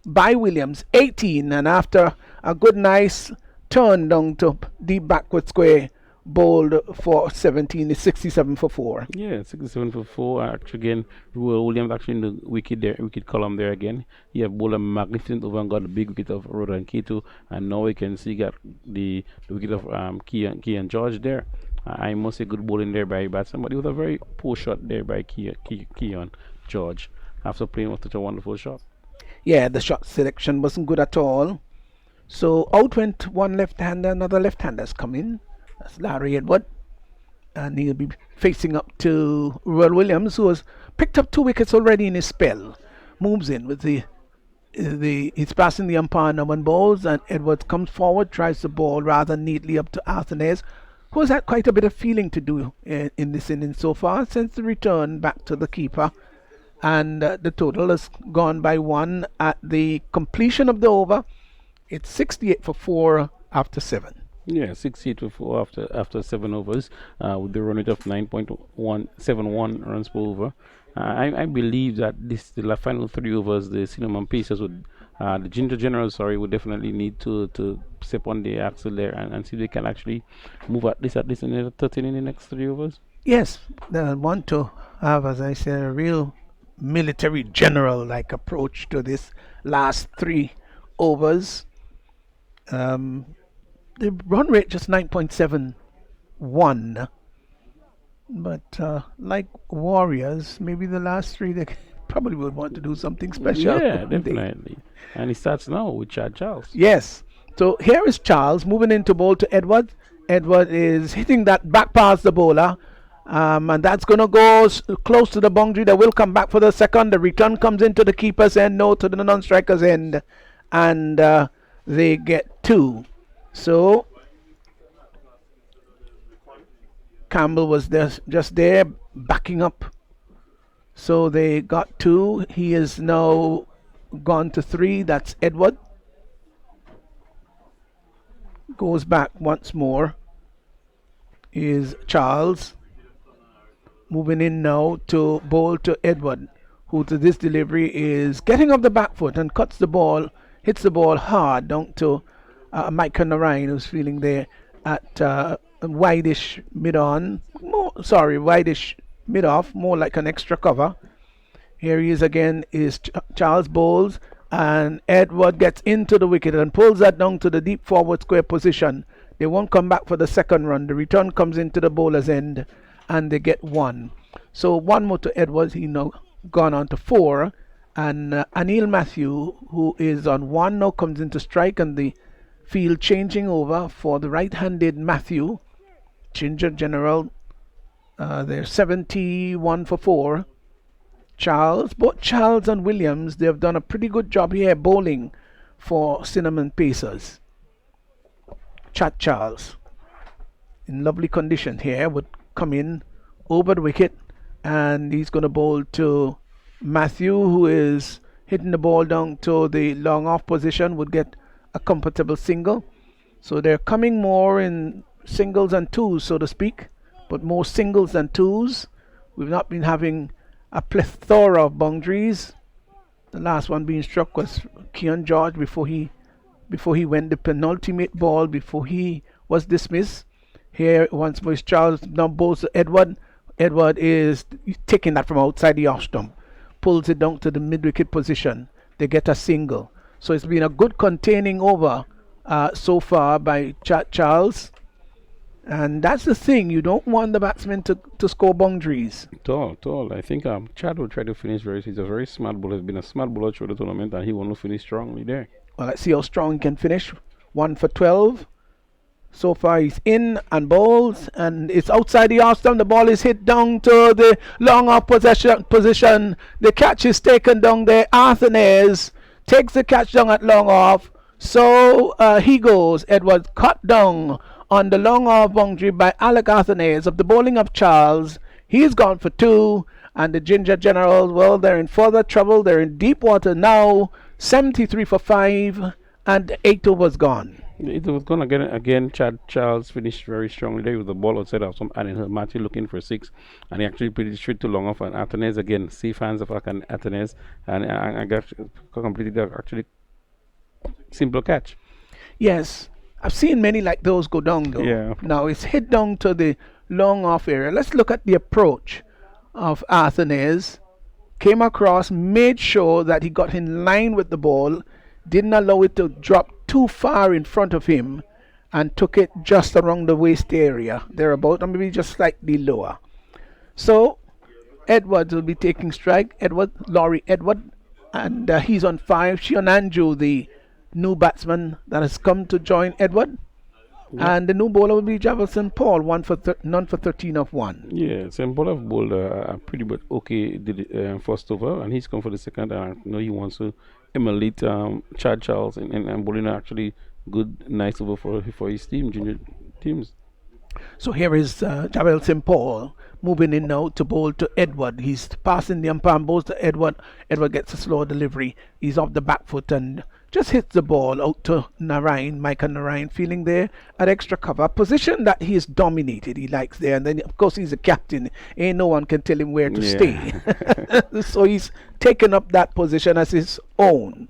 by Williams. 18, and after a good nice turn down to deep backward square, bowled for 17. Is 67 for 4. Yeah, 67 for 4. Actually, again, Williams actually in the wicket column there again. He have bowled a magnificent over and got the big wicket of Rodan Keto, and now we can see got the wicket of Key and George there. I must say good bowling there by batsman, but it was a very poor shot there by Keon George after playing with such a wonderful shot. Yeah, the shot selection wasn't good at all. So out went one left-hander, another left-hander's come in. That's Larry Edward. And he'll be facing up to Ruel Williams, who has picked up 2 wickets already in his spell. Moves in with he's passing the umpire no one balls, and Edwards comes forward, tries the ball rather neatly up to Arthanez, who has had quite a bit of feeling to do in this innings so far, since the return back to the keeper. And the total has gone by 1 at the completion of the over. It's 68 for 4 after 7. Yeah, 68 for 4 after 7 overs, with the run rate of 9.171 runs per over. I believe that the final 3 overs, the Cinnamon Pacers would, the Ginger Generals, would definitely need to step on the axle there and see if they can actually move at least another 13 in the next 3 overs. Yes, they want to have, as I said, a real military general-like approach to this last 3 overs. The run rate just 9.71, but like Warriors, maybe the last 3 they probably would want to do something special. Yeah, definitely. And he starts now with Chad Charles. Yes. So here is Charles moving into bowl to Edward. Edward is hitting that back past the bowler. And that's going to go close to the boundary. They will come back for the second. The return comes into the keeper's end, no to the non-striker's end. And they get 2. So Campbell was just there backing up. So they got 2. He is now gone to 3. That's Edward. Goes back once more. Is Charles. Moving in now to bowl to Edward, who to this delivery is getting off the back foot and cuts the ball, hits the ball hard down to Micah Narayan, who's feeling there at wideish mid-on. Wideish mid-off, more like an extra cover. Here he is again, is Charles bowls, And Edward gets into the wicket and pulls that down to the deep forward square position. They won't come back for the second run. The return comes into the bowler's end and they get one. So one more to Edwards. He now gone on to four. And Anil Matthew, who is on one now, comes into strike, and the field changing over for the right-handed Matthew. Ginger General, they're 71 for four. Both Charles and Williams, they have done a pretty good job here bowling for Cinnamon Pacers. Charles, in lovely condition here, would come in over the wicket, and he's going to bowl to Matthew, who is hitting the ball down to the long off position, would get a comfortable single. So they're coming more in singles and twos, so to speak, but more singles than twos. We've not been having a plethora of boundaries. The last one being struck was Keon George before he went the penultimate ball before he was dismissed. Here once more is Charles, now bowls to Edward. Edward is taking that from outside the off stump, pulls it down to the mid-wicket position. They get a single. So it's been a good containing over so far by Charles. And that's the thing. You don't want the batsmen to score boundaries. At all. I think Chad will try to finish he's a very smart bowler. He's been a smart bowler through the tournament, and he want to finish strongly there. Well, let's see how strong he can finish. 1 for 12. So far he's in and bowls, and it's outside the off stump. The ball is hit down to the long off position. The catch is taken down there. Arthur Nares takes the catch down at long off. So he goes. Edward cut down on the long off boundary by Alec Arthur Nares of the bowling of Charles. He's gone for two, and the Ginger Generals, well, they're in further trouble. They're in deep water now. 73 for 5, and 8 overs gone. It was gone again. Charles finished very strongly there with the ball outside of some, and Matthew looking for 6, and he actually put it straight to long off. And Athens again, safe hands of Athens, and I got completed actually simple catch. Yes, I've seen many like those go down though. Yeah. Now it's hit down to the long off area. Let's look at the approach of Athens. Came across, made sure that he got in line with the ball, didn't allow it to drop too far in front of him, and took it just around the waist area, thereabout, or maybe just slightly lower. So Edwards will be taking strike. Laurie Edward, and he's on 5. Shion Andrew, the new batsman that has come to join Edward. Yep. And the new bowler will be Javelson Paul, none for 13 of 1. Yeah, St. Paul have bowled pretty but okay did it, first over, and he's come for the second. And I know he wants to emulate Chad Charles and bowling actually good, nice over for his junior teams. So here is Javelson Paul moving in now to bowl to Edward. He's passing the umpire and bowls to Edward. Edward gets a slow delivery. He's off the back foot and just hits the ball out to Michael Narayan, feeling there at extra cover. Position that he is dominated, he likes there. And then, of course, he's a captain. Ain't no one can tell him where to stay. So he's taken up that position as his own.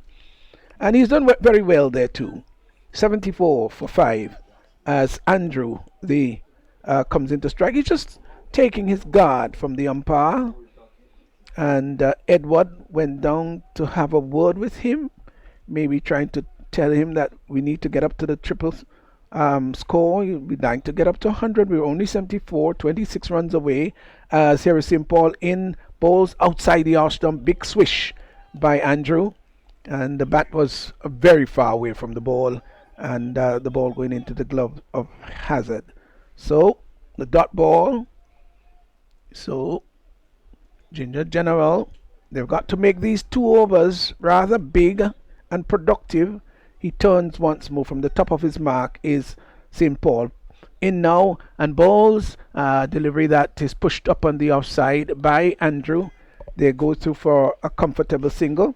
And he's done very well there, too. 74 for 5 as Andrew comes into strike. He's just taking his guard from the umpire. And Edward went down to have a word with him, maybe trying to tell him that we need to get up to the triple score. We'd like to get up to 100. We're only 74, 26 runs away. As here is St. Paul in, bowls outside the off stump. Big swish by Andrew. And the bat was very far away from the ball. And the ball going into the glove of Hazard. So, the dot ball. So, Ginger General, they've got to make these 2 overs rather big and productive. He turns once more from the top of his mark is St. Paul. In now and bowls, delivery that is pushed up on the offside by Andrew. They go through for a comfortable single.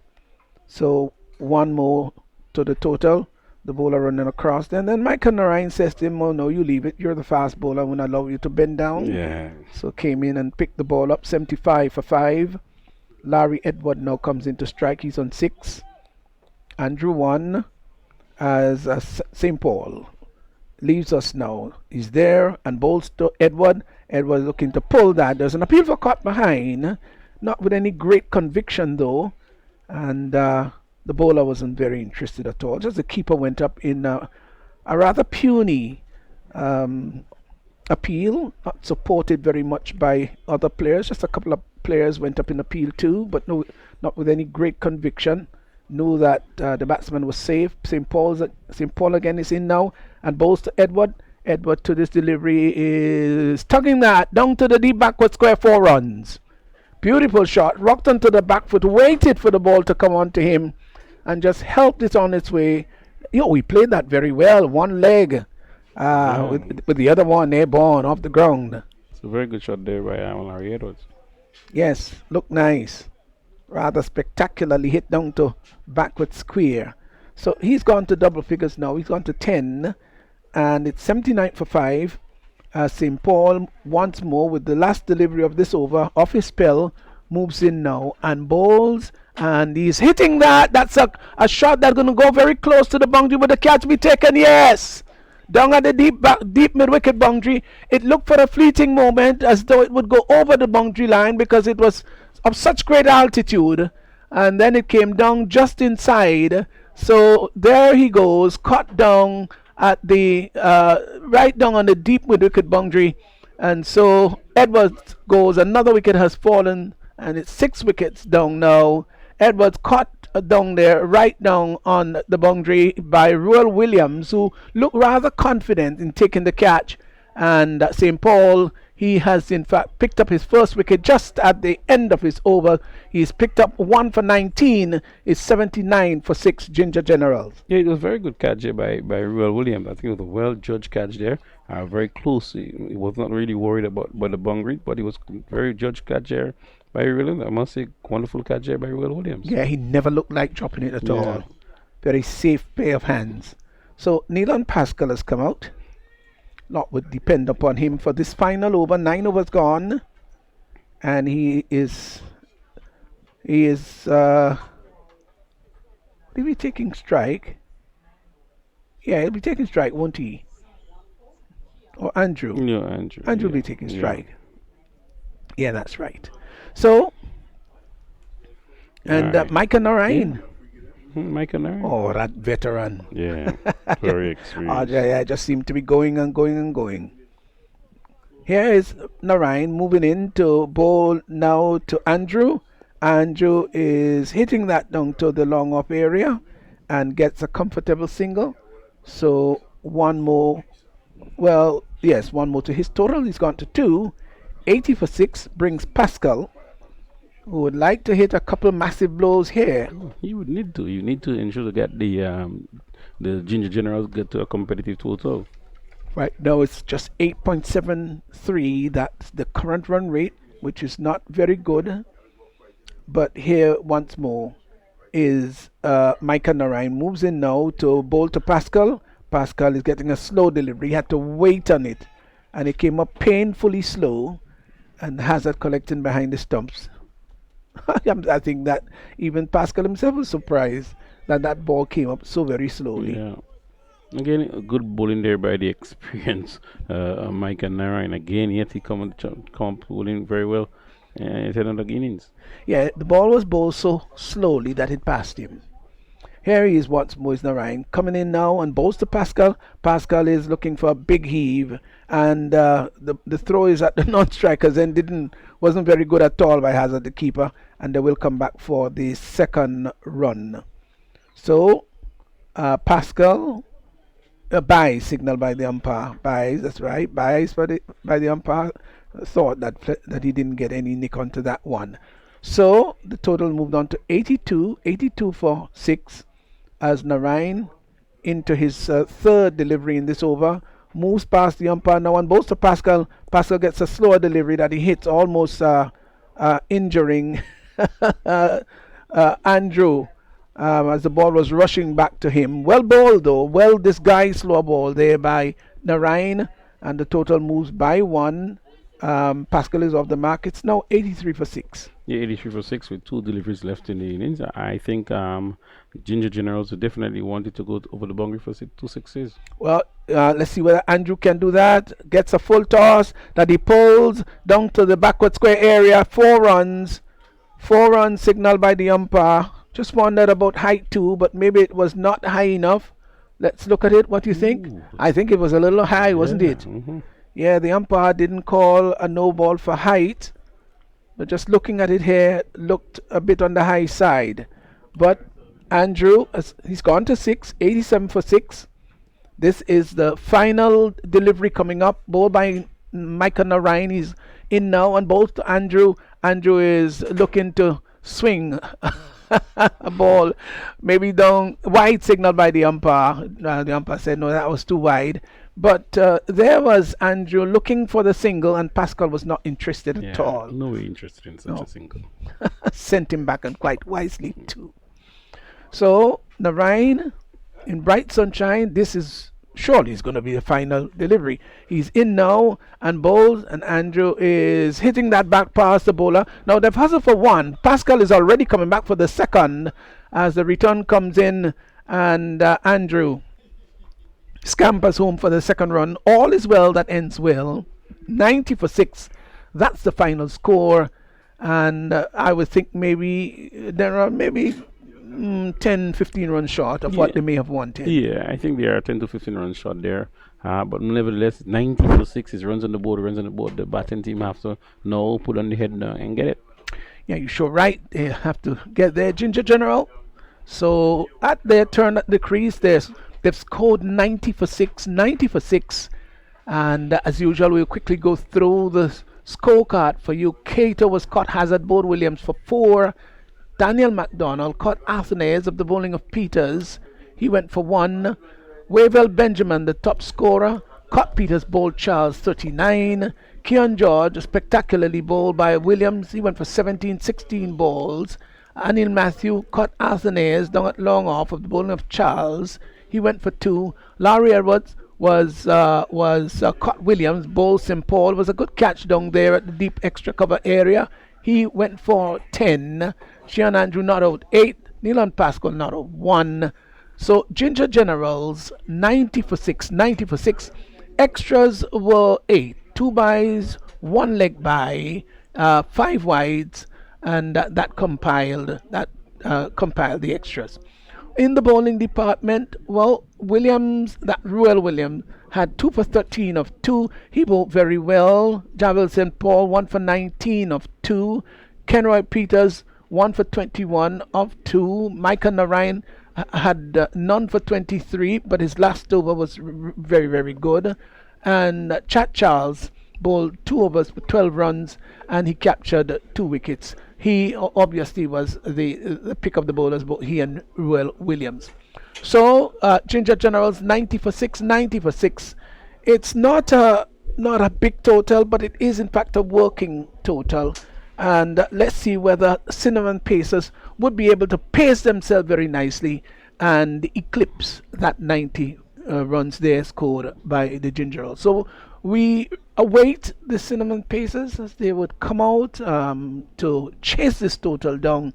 So 1 more to the total. The bowler running across. And then Michael Narayan says to him, oh no, you leave it. You're the fast bowler. I won't allow you to bend down. Yeah. So came in and picked the ball up. 75 for 5. Larry Edward now comes into strike. He's on 6. Andrew 1 as St. Paul leaves us now. He's there and bowls to Edward. Edward looking to pull that. There's an appeal for caught behind. Not with any great conviction though. And the bowler wasn't very interested at all. Just the keeper went up in a rather puny um, appeal, not supported very much by other players. Just a couple of players went up in appeal too, but no, not with any great conviction. Knew that the batsman was safe. St. Paul again is in now and bowls to Edward. Edward to this delivery is tugging that down to the deep backward square, 4 runs. Beautiful shot, rocked onto the back foot, waited for the ball to come on to him, and just helped it on its way. He played that very well. One leg, with the other one airborne off the ground. It's a very good shot there by Larry Edwards. Yes, looked nice. Rather spectacularly hit down to backward square. So he's gone to double figures now. He's gone to 10, and it's 79 for 5. St. Paul once more with the last delivery of this over off his spell moves in now and bowls, and he's hitting that. That's a shot that's going to go very close to the boundary. Will the catch be taken? Yes, down at the deep mid wicket boundary. It looked for a fleeting moment as though it would go over the boundary line because it was of such great altitude, and then it came down just inside. So there he goes, caught down at the right down on the deep mid wicket boundary, and so Edwards goes. Another wicket has fallen, and it's 6 wickets down now. Edwards caught down there, right down on the boundary by Ruel Williams, who looked rather confident in taking the catch. And St. Paul, he has in fact picked up his first wicket just at the end of his over. He's picked up 1 for 19. It's 79 for 6 Ginger Generals. Yeah, it was a very good catch there by Ruel Williams. I think it was a well-judged catch there. Very close. He was not really worried about the boundary, but it was very judged catch there by Ruel Williams. I must say, wonderful catch there by Ruel Williams. Yeah, he never looked like dropping it at all. Very safe pair of hands. So Neelan Pascal has come out. Lot would depend upon him for this final over. 9 overs gone, and he is will he be taking strike? Yeah, he'll be taking strike, won't he? Or Andrew? Yeah, Andrew. Andrew will be taking strike. Yeah, that's right. So, and Right. Micah Narayan. Michael Narayan. Oh, that veteran. Yeah, very Oh, experienced. yeah, just seemed to be going and going and going. Here is Narayan moving in to bowl now to Andrew. Andrew is hitting that down to the long off area and gets a comfortable single. So one more. Well, yes, one more to his total. He's gone to 2. 80 for 6 brings Pascal, who would like to hit a couple massive blows here. You would need to. You need to ensure to get the Ginger Generals get to a competitive total. Right now it's just 8.73. That's the current run rate, which is not very good. But here once more is Micah Narayan. Moves in now to bowl to Pascal. Pascal is getting a slow delivery. He had to wait on it, and it came up painfully slow, and Hazard collecting behind the stumps. I think that even Pascal himself was surprised that that ball came up so very slowly. Yeah. Again, a good bowling there by the experienced Mike and Narayan. Again, yet he come bowling very well. It's another innings. Yeah, the ball was bowled so slowly that it passed him. Here he is once more, is Narayan coming in now and bowls to Pascal. Pascal is looking for a big heave, and the throw is at the non-strikers and wasn't very good at all by Hazard, the keeper, and they will come back for the second run. So Pascal buys signal by the umpire. Buys, that's right, buys by the umpire. Thought that he didn't get any nick onto that one. So the total moved on to 82 for 6 as Narayan into his third delivery in this over moves past the umpire now and bows to Pascal. Pascal gets a slower delivery that he hits, almost injuring Andrew as the ball was rushing back to him. Well bowled though, well disguised slow ball there by Narayan, and the total moves by 1. Pascal is off the mark. It's now 83 for 6. Yeah, 83 for 6 with 2 deliveries left in the innings. I think Ginger Generals definitely wanted to go over the boundary for 2 sixes. Well, let's see whether Andrew can do that. Gets a full toss that he pulls down to the backward square area. 4 runs. 4 runs signaled by the umpire. Just wondered about height too, but maybe it was not high enough. Let's look at it. What do you think? Ooh, I think it was a little high, wasn't yeah. it? Yeah, the umpire didn't call a no ball for height, but just looking at it here, looked a bit on the high side. But Andrew, he's gone to six, 87 for six. This is the final delivery coming up. Ball by Michael Narayan. He's in now and ball to Andrew. Andrew is looking to swing a ball, maybe down wide signal by the umpire. The umpire said no, that was too wide. But there was Andrew looking for the single, and Pascal was not interested at Yeah, all. no way interested in such No. a single. Sent him back, and quite wisely too. So Narayan in bright sunshine, this is surely is going to be the final delivery. He's in now and bowls, and Andrew is hitting that back past the bowler. Now they've hustled for one. Pascal is already coming back for the second as the return comes in, and Andrew scampers home for the second run. All is well that ends well. 90 for 6. That's the final score. And I would think maybe there are maybe 10, 15 runs short of what Yeah. they may have wanted. Yeah, I think they are 10 to 15 runs short there. But nevertheless, 90 for 6 is runs on the board, runs on the board. The batting team have to now put on the head now and get it. Yeah, you're sure right. They have to get their Ginger General. So at their turn at the crease, they've scored 90 for 6, 90 for 6. And as usual, we'll quickly go through the scorecard for you. Cato was caught hazard, Board Williams for 4. Daniel MacDonald caught Athanaze of the bowling of Peters. He went for 1. Wavell Benjamin, the top scorer, caught Peters, bowled Charles 39. Keon George, spectacularly bowled by Williams. He went for 17, 16 balls. Anil Matthew caught Athanaze down at long off of the bowling of Charles. He went for 2. Larry Edwards was caught Williams, bowled St. Paul. Was a good catch down there at the deep extra cover area. He went for 10. Sean Andrew not out 8. Neelan Pascal not out 1. So Ginger Generals 90 for 6, 90 for 6. Extras were 8. 2 byes, 1 leg by, 5 wides, and that compiled the extras. In the bowling department, well, Williams, that Ruel Williams, had 2 for 13 of 2. He bowled very well. Javel St. Paul, 1 for 19 of 2. Kenroy Peters, 1 for 21 of 2. Micah Narayan had none for 23, but his last over was very, very good. And Chat Charles bowled 2 overs for 12 runs, and he captured 2 wickets. He obviously was the pick of the bowlers, both he and Ruel Williams. So Ginger Generals 90 for 6, 90 for 6. It's not a big total, but it is in fact a working total. And let's see whether Cinnamon Pacers would be able to pace themselves very nicely and eclipse that 90 runs there scored by the Ginger. So we await the Cinnamon Pacers as they would come out to chase this total down,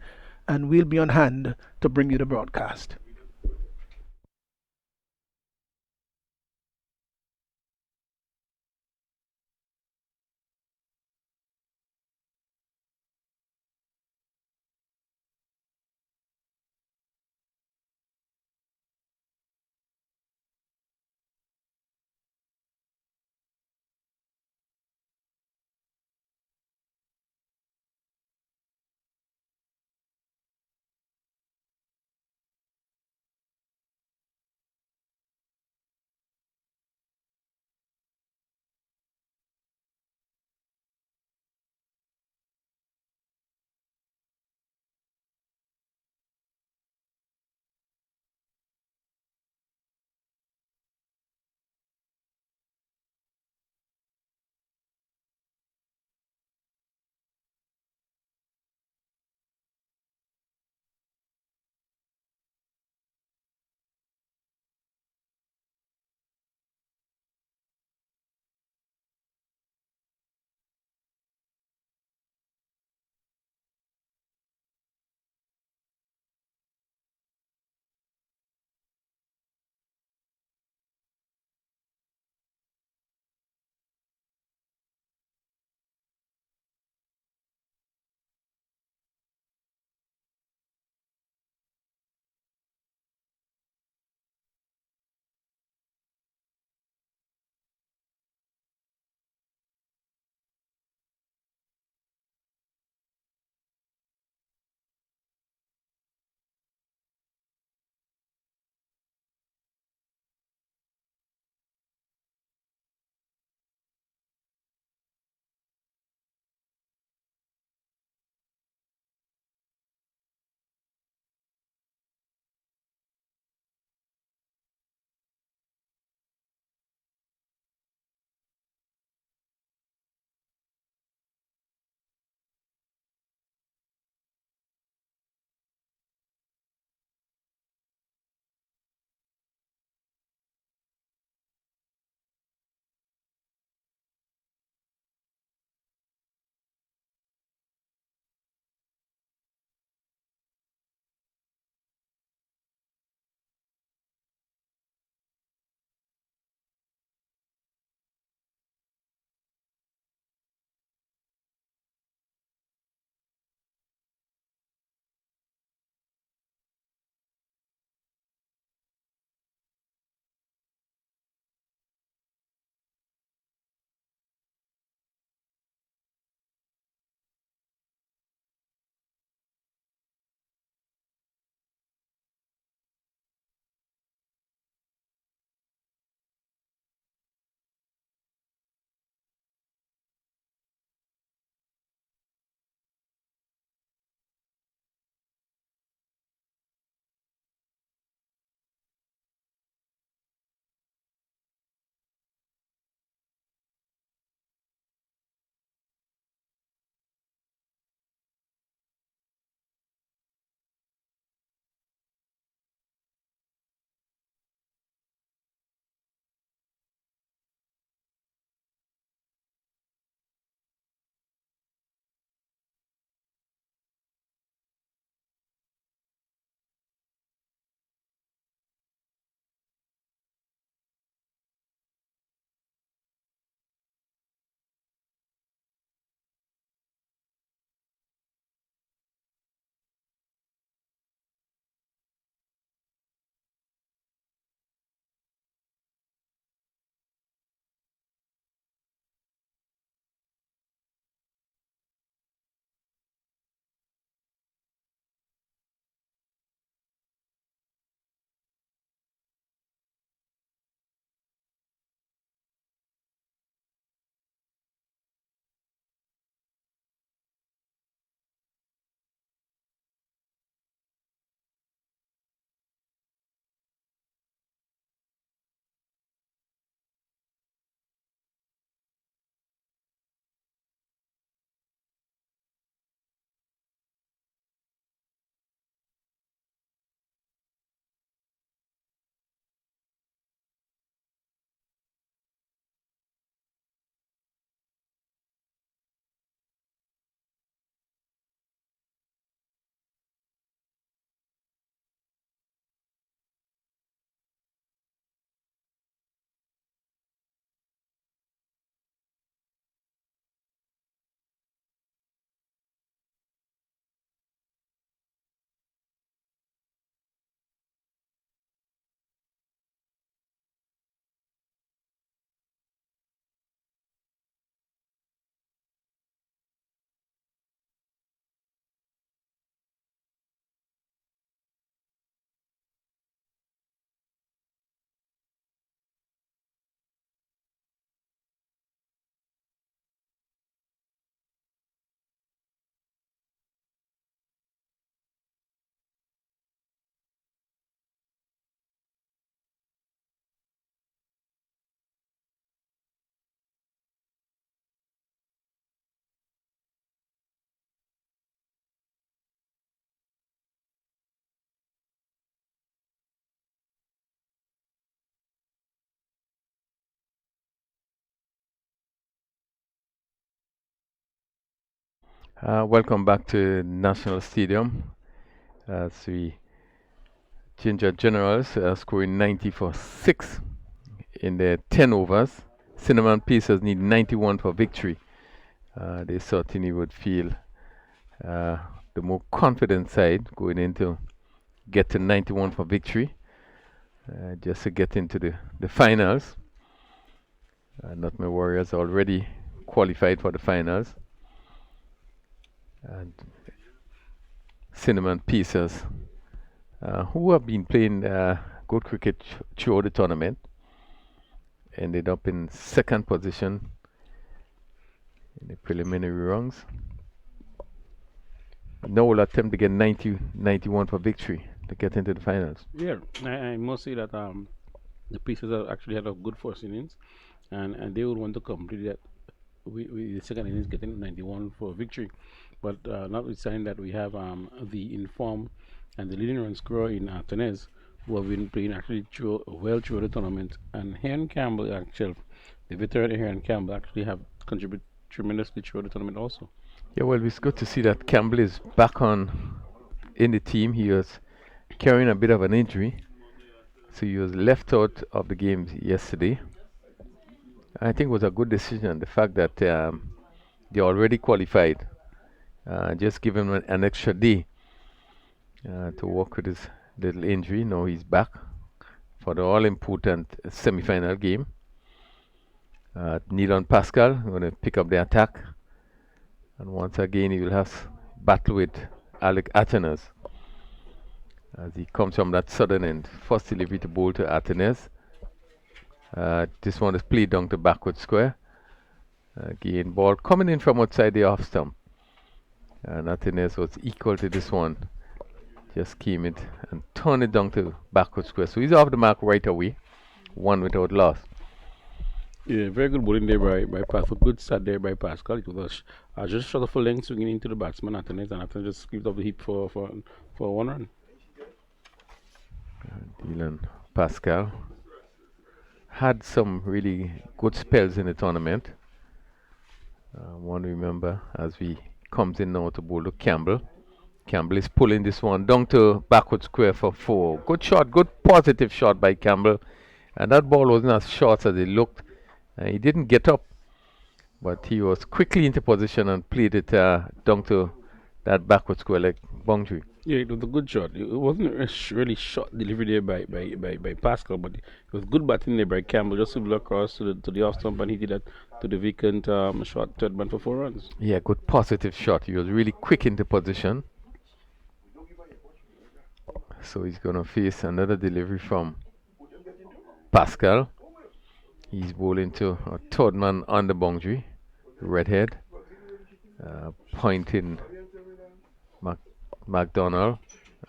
and we'll be on hand to bring you the broadcast. Welcome back to National Stadium as we Ginger Generals scoring 90 for 6 in their 10 overs. Cinnamon Pacers need 91 for victory. They certainly would feel uh, the more confident side going into get to 91 for victory just to get into the finals. Not my Warriors already qualified for the finals. And Cinnamon Pacers, who have been playing good cricket throughout the tournament, ended up in second position in the preliminary rounds. Now will attempt to get 90, 91 for victory to get into the finals. Yeah, I must say that the Pacers have actually had a good first innings, and they would want to complete that with the second innings getting 91 for victory. But notwithstanding that, we have the informed and the leading run scorer in Tenez, who have been playing actually well through the tournament. And Heron Campbell, actually, the veteran Heron Campbell, actually have contributed tremendously through the tournament also. Yeah, well, it's good to see that Campbell is back on in the team. He was carrying a bit of an injury, so he was left out of the games yesterday. I think it was a good decision. The fact that they already qualified, just give him an extra day to work with his little injury. Now he's back for the all-important semi-final game. Nilon Pascal going to pick up the attack, and once again he will have battle with Alec Atenas as he comes from that southern end. First delivery to bowl to Atenas. This one is played down to backward square. Again, ball coming in from outside the off stump. And Atenas was equal to this one. Just came it and turned it down to backward square. So he's off the mark right away. One without loss. Yeah, very good bowling there by Pascal. Good start there by Pascal. It was just short of a length swinging into the batsman Atenas, and Atenas just skipped off the hip for 1 run. Dylan Pascal had some really good spells in the tournament. One remember as we comes in now to bowl to Campbell. Campbell is pulling this one down to backward square for 4. Good shot, good positive shot by Campbell. And that ball wasn't as short as it looked. He didn't get up, but he was quickly into position and played it down to that backward square leg boundary. Yeah, it was a good shot. It wasn't a really short delivery there by Pascal, but it was good batting there by Campbell. Just to blow across to the off stump, and he did that to the vacant shot third man for 4 runs. Yeah, good positive shot. He was really quick into position. So he's going to face another delivery from Pascal. He's bowling to a third man on the boundary, redhead, pointing McDonald,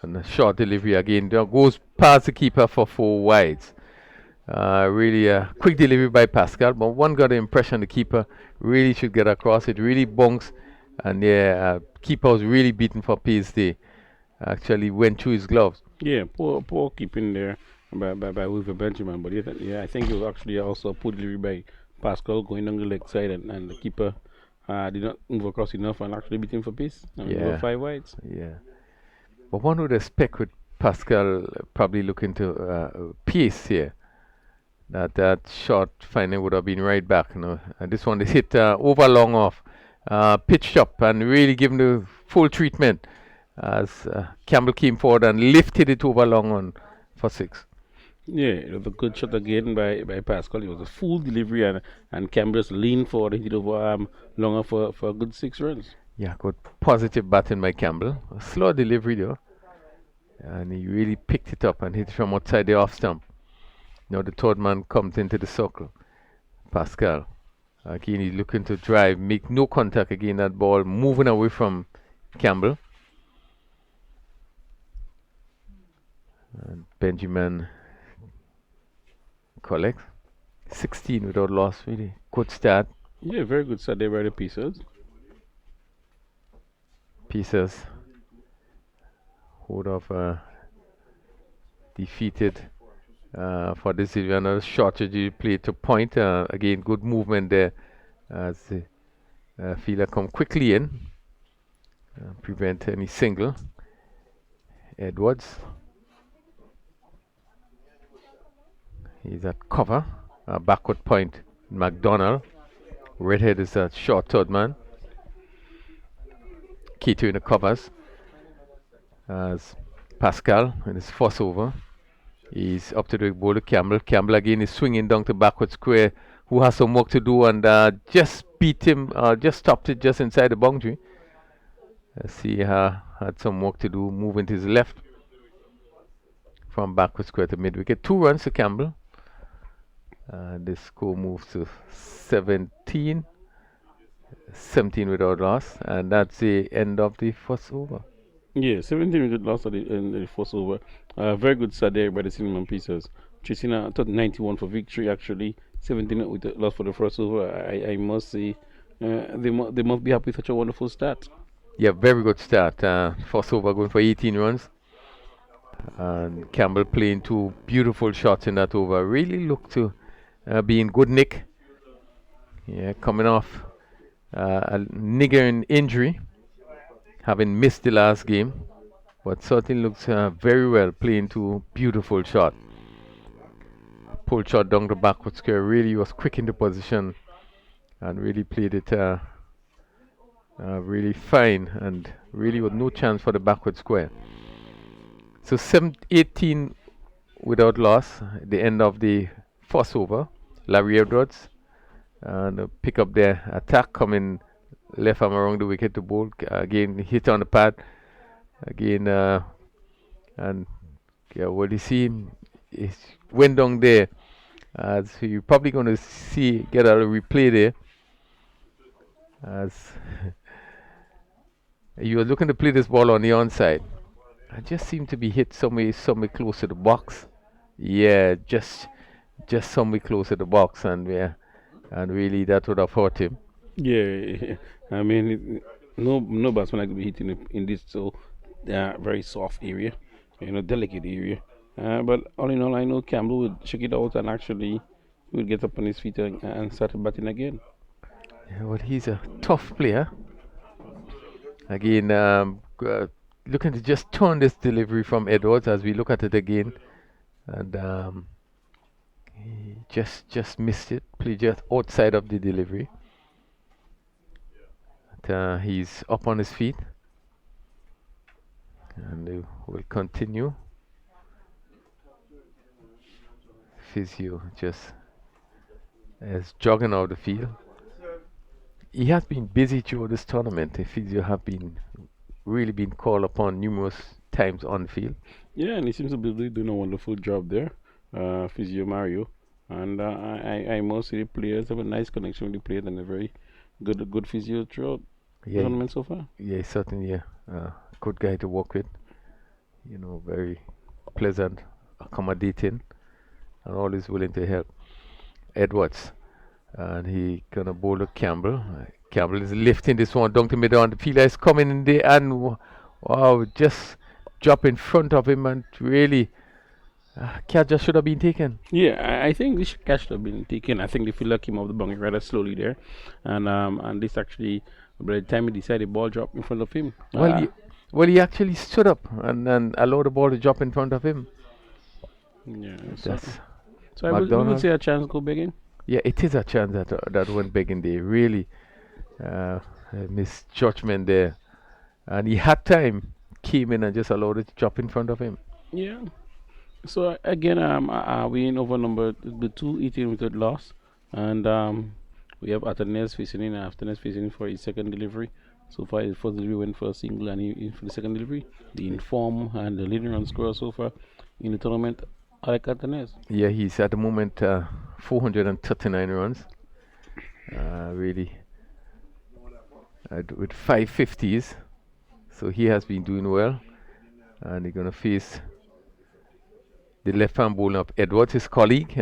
and a short delivery again. There goes past the keeper for 4 wides. Really a quick delivery by Pascal, but one got the impression the keeper really should get across. It really bunks, and yeah, keeper was really beaten for pace there. Actually went through his gloves. Yeah, poor keeping there by Wilfer Benjamin, but yeah, I think it was actually also a poor delivery by Pascal going on the leg side, and the keeper did not move across enough and actually beat him for pace. Yeah. 5 wides. Yeah. But one would expect with Pascal probably looking to pace here, that shot finally would have been right back. You know. And this one is hit over long off, pitched up and really given the full treatment as Campbell came forward and lifted it over long on for 6. Yeah, it was a good shot again by Pascal. It was a full delivery, and Campbell just leaned forward and hit over longer for a good 6 runs. Yeah, good positive batting by Campbell. A slow delivery though. And he really picked it up and hit it from outside the off stump. Now the third man comes into the circle. Pascal. Again, he's looking to drive, make no contact again. That ball moving away from Campbell. And Benjamin collects 16 without loss. Really good start. Yeah, very good start there by the Pacers. Pacers would have defeated for this another short strategy play to point. Again, good movement there as the fielder come quickly in. prevent any single. Edwards, he's at cover, backward point. McDonald, redhead is a short third man. Keto in the covers as Pascal in his first over. He's up to the bowler Campbell. Campbell again is swinging down to backward square. Who has some work to do and just beat him, just stopped it just inside the boundary. Let's see, had some work to do, moving to his left from backward square to mid wicket. 2 runs to Campbell. The score moves to 17 without loss, and that's the end of the first over. Yeah, 17 lost at in the first over. Very good start there by the Cinnamon Pieces. Chasing I thought 91 for victory actually. 17 with the loss for the first over. I must say, they must be happy with such a wonderful start. Yeah, very good start. First over going for 18 runs. And Campbell playing 2 beautiful shots in that over. Really looked to be in good nick. Yeah, coming off a niggling injury, having missed the last game, but certainly looks very well, playing 2 beautiful shots. Pull shot down the backward square, really was quick into position and really played it really fine, and really with no chance for the backward square. So 18 without loss, the end of the first over. Larry Edwards and pick up their attack, coming left arm around the wicket to bowl. Again, hit on the pad. Again, and yeah, what you see him is went down there. So you're probably going to get a replay there. As you were looking to play this ball on the onside, I just seemed to be hit somewhere close to the box. Yeah, just somewhere close to the box, and yeah, and really that would have hurt him. Yeah, I mean, no batsman like to be hit in this so very soft area, delicate area. But all in all, I know Campbell would check it out and actually would get up on his feet and start batting again. Yeah, well, he's a tough player. Again, looking to just turn this delivery from Edwards as we look at it again, and he just missed it. Played just outside of the delivery. But, he's up on his feet, and will continue. Physio just is jogging out the field. He has been busy through this tournament. The physio have been really been called upon numerous times on the field. Yeah, and he seems to be really doing a wonderful job there, Physio Mario. And I must say the players have a nice connection with the players and a very good physio throughout the Yeah, tournament so far. yeah, certainly, yeah. Good guy to work with. Very pleasant, accommodating, and always willing to help. Edwards, and he gonna bowl to Campbell. Campbell is lifting this one down to mid on. The fielder is coming in there, and wow, just drop in front of him, and really, catch just should have been taken. Yeah, I think this catch should have been taken. I think the fielder came off the boundary rather slowly there, and this actually, by the time he decided, the ball dropped in front of him. Well, he actually stood up and allowed the ball to drop in front of him. Yeah, That's so I would McDonald. say a chance go begging. Yeah, it is a chance that went begging there. Really, misjudgment there, and he had time, came in and just allowed it to drop in front of him. Yeah. So again, we in over number the 218 without loss, and we have Atenes facing in, Atenes facing in for his second delivery. So far, his first delivery went for a single, and he for the second delivery, the inform and the leading run scorer so far in the tournament, Alec Atenes. Yeah, he's at the moment 439 runs. Really, with 550s. So he has been doing well, and he's gonna face the left-hand bowler of Edwards, his colleague.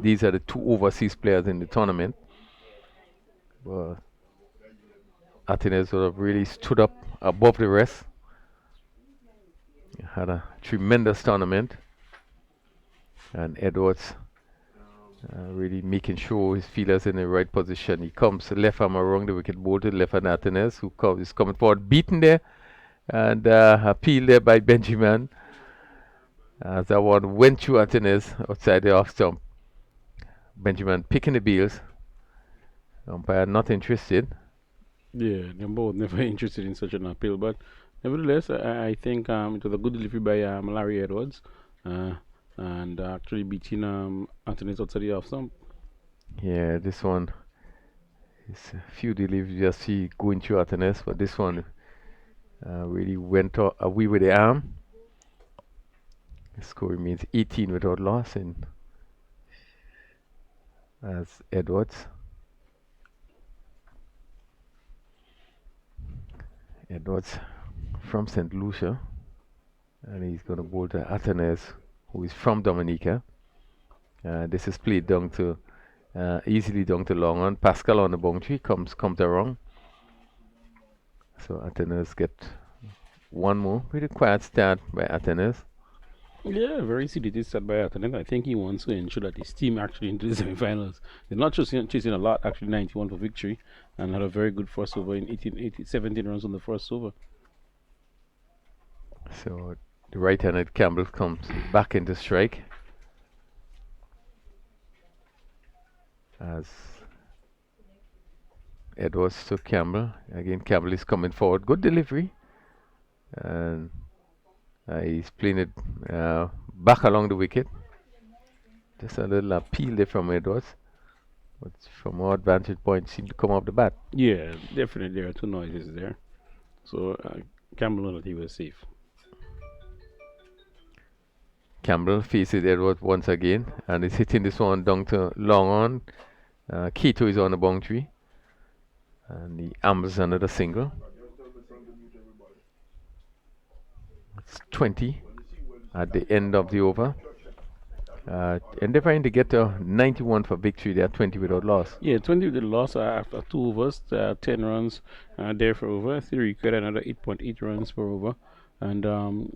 These are the 2 overseas players in the tournament. But Atenes sort of really stood up above the rest. He had a tremendous tournament, and Edwards really making sure his fielders in the right position. He comes left arm around the wicket, ball to the left hand Atenes, who is coming forward, beaten there, and appeal there by Benjamin. As that one went through Atenes outside the off stump. Benjamin picking the bills. Umpire not interested. Yeah, they're both never interested in such an appeal, but nevertheless, I think it was a good delivery by Larry Edwards, uh, and actually beating Anthony outside the off stump. Yeah, this one is a few deliveries you see going through Atenes, but this one really went away with the arm. The score remains 18 without loss in as Edwards. Edwards from St. Lucia, and he's going to bowl to Atenes, who is from Dominica. This is played down to easily down to long on. Pascal on the boundary comes around. So Atenes get one more. Pretty quiet start by Atenes. Yeah, very easy start by Athens. I think he wants to ensure that his team actually into the semi-finals. They're not just chasing a lot, actually 91 for victory, and had a very good first over in 17 runs on the first over. So the right-handed Campbell comes back into strike as Edwards to Campbell. Again, Campbell is coming forward. Good delivery. And he's playing it back along the wicket. Just a little appeal there from Edwards. But from our vantage point, seemed to come off the bat. Yeah, definitely there are two noises there. So Campbell knew that he was safe. Campbell faces Edwards once again and is hitting this one down to long on. Keto is on the boundary. And he ambles another single. It's 20 at the end of the over. And they're trying to get to 91 for victory. They are 20 without loss. Yeah, 20 with the loss after 2 overs, 10 runs there for over. 3 required another 8.8 runs per over. And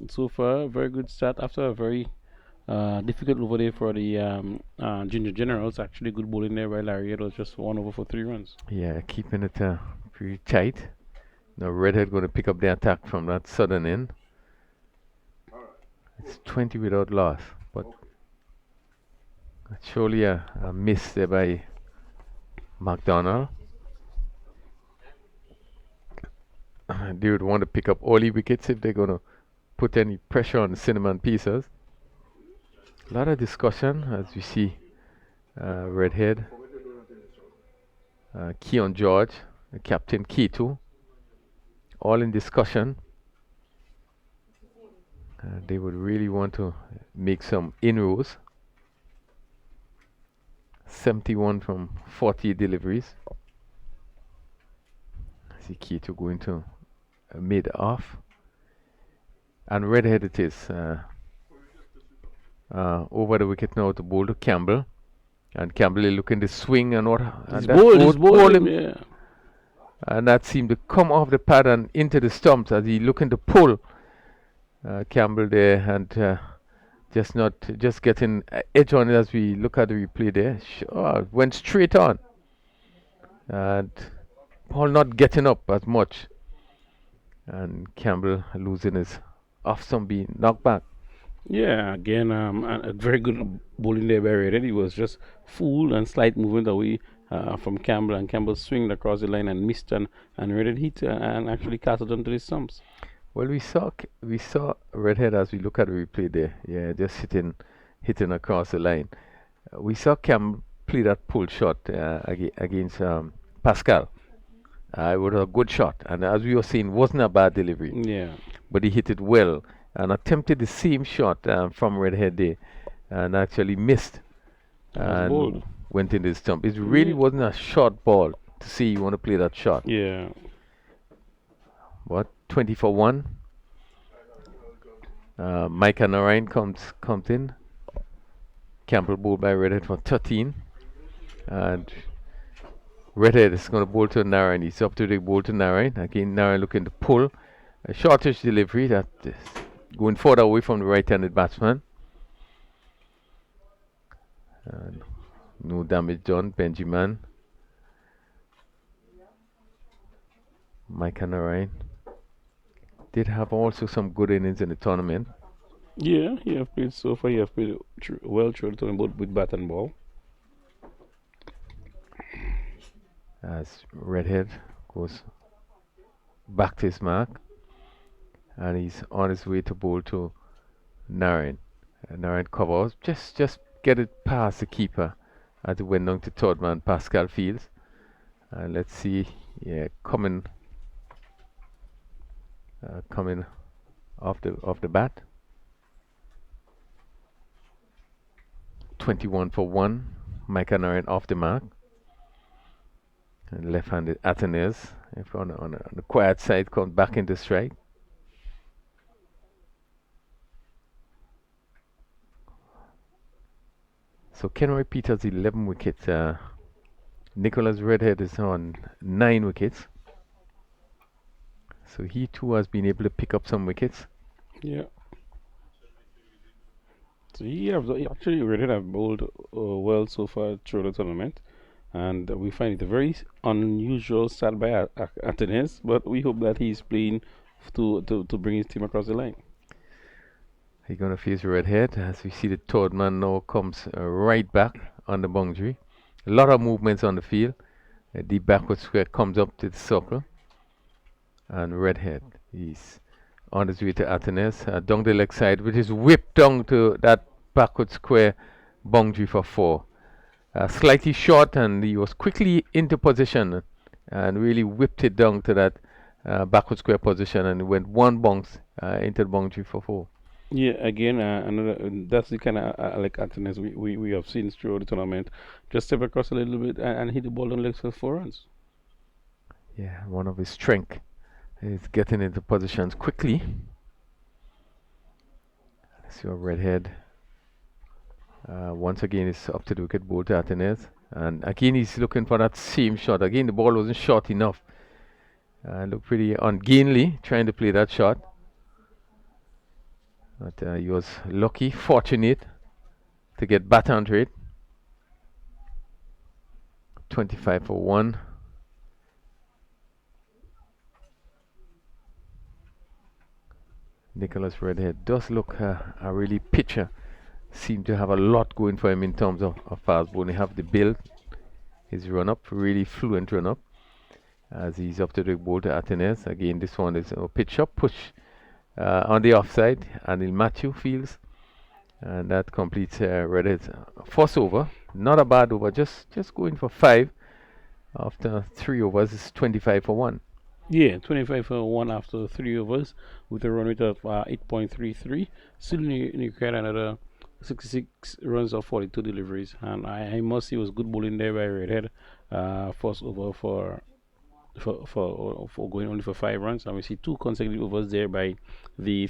so far, very good start after a very difficult over there for the Ginger Generals. Actually, good bowling there by Larry. It was just 1 over for 3 runs. Yeah, keeping it pretty tight. Now Redhead going to pick up the attack from that southern end. It's 20 without loss, but surely a miss there by McDonald. They would want to pick up early wickets if they're going to put any pressure on the cinnamon pieces. A lot of discussion as we see Redhead, Keon George, Captain Keto, all in discussion. They would really want to make some inroads. 71 from 40 deliveries. See Keto going to mid off. And Redhead it is. Over the wicket now to bowl to Campbell. And Campbell is looking to swing and what? And He's bowled, yeah. And that seemed to come off the pad and into the stumps as he looking to pull Campbell there and just getting edge on it as we look at the replay there. Sure, went straight on. And Paul not getting up as much. And Campbell losing his off stump being knocked back. Yeah, again, a very good bowling there by Redhead. He was just full and slight movement away from Campbell, and Campbell swinged across the line and missed and Redhead hit and actually cast it onto the stumps. Well, we saw Redhead as we look at the replay there. Yeah, just hitting across the line. We saw Campbell play that pull shot against Pascal. It was a good shot, and as we were saying, wasn't a bad delivery. Yeah, but he hit it well and attempted the same shot from Redhead there, and actually missed and went in the stump. It really wasn't a short ball to see you want to play that shot. Yeah. What? 20 for 1. Micah Narayan comes in. Campbell bowled by Redhead for 13. And Redhead is going to bowl to Narayan. He's up to the bowl to Narayan. Again, Narayan looking to pull. A shortish delivery that is going further away from the right-handed batsman. And No damage done. Benjamin, Mike and Ryan did have also some good innings in the tournament. Yeah, he have played so far. He have played well through the tournament, both with bat and ball. As Redhead goes back to his mark, and he's on his way to bowl to Narayan. Narayan covers, just get it past the keeper as it went down to third man Pascal Fields. And let's see, yeah, coming off the bat. 21 for 1. Micah Narayan off the mark. And left-handed Atenes, if on the quiet side, comes back into strike. So Kenroy Peters 11 wickets. Nicholas Redhead is on 9 wickets. So he too has been able to pick up some wickets. Yeah. So he actually Redhead have bowled well so far through the tournament, and we find it a very unusual start by Atenes, but we hope that he's playing to bring his team across the line. He's going to face Redhead as we see the third man now comes right back on the boundary. A lot of movements on the field. The backward square comes up to the circle. And Redhead is on his way to Atenes down the leg side, which is whipped down to that backward square boundary for 4. Slightly short, and he was quickly into position and really whipped it down to that backward square position, and went one bounce into the boundary for 4. Yeah, again, another that's the kind of like Atenes we have seen throughout the tournament. Just step across a little bit and hit the ball on legs for 4 runs. Yeah, one of his strengths is getting into positions quickly. Let's see what Redhead. Once again, is up to the wicket, ball to Atenes. And again, he's looking for that same shot. Again, the ball wasn't short enough. Looked pretty ungainly trying to play that shot. But he was lucky, fortunate to get bat onto it. 25 for 1. Nicholas Redhead does look a really pitcher. Seem to have a lot going for him in terms of fast bowling. Have the build, his run up, really fluent run up. As he's up to the ball to Atenes. Again, this one is a pitch up, push on the offside. Anil Matthew fields. And that completes Redhead's first over. Not a bad over, just going for 5. After 3 overs, it's 25 for 1. Yeah, 25 for 1 after 3 overs with a run rate of 8.33. Still required another 66 runs of 42 deliveries. And I must say it was good bowling there by Redhead. First over for going only for 5 runs. And we see 2 consecutive overs there by the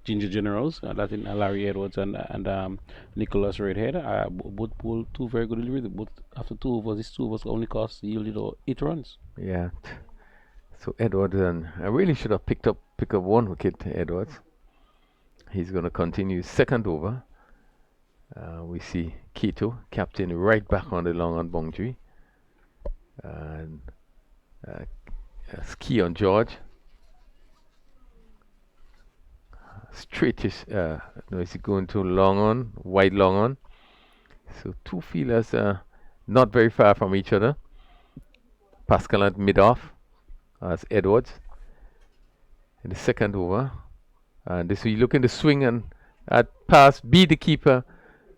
Ginger Generals, that in Larry Edwards and Nicholas Redhead. Both bowled 2 very good deliveries. Both after 2 overs, these 2 overs only yielded 8 runs. Yeah. So Edwards, and I really should have pick up 1 wicket. Edwards. He's going to continue second over. We see Keto, captain, right back on the long on boundary, and ski on George. Straight is no, is he going to long on, wide long on. So 2 fielders not very far from each other. Pascal at mid off as Edwards in the second over. And this we looking to swing and at pass, beat the keeper,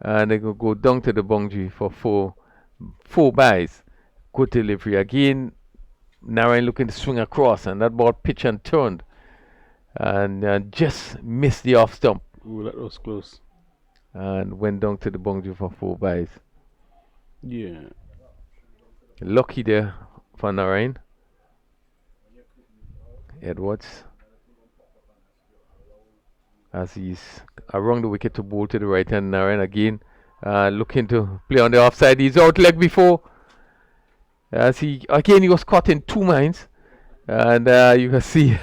and they go down to the boundary for 4 byes. Good delivery again. Narayan looking to swing across, and that ball pitched and turned, and just missed the off stump. Ooh, that was close. And went down to the boundary for 4 byes. Yeah. Lucky there for Narayan. Edwards, as he's around the wicket to bowl to the right hand. Narayan again looking to play on the offside. He's out leg before. As he was caught in 2 minds, and you can see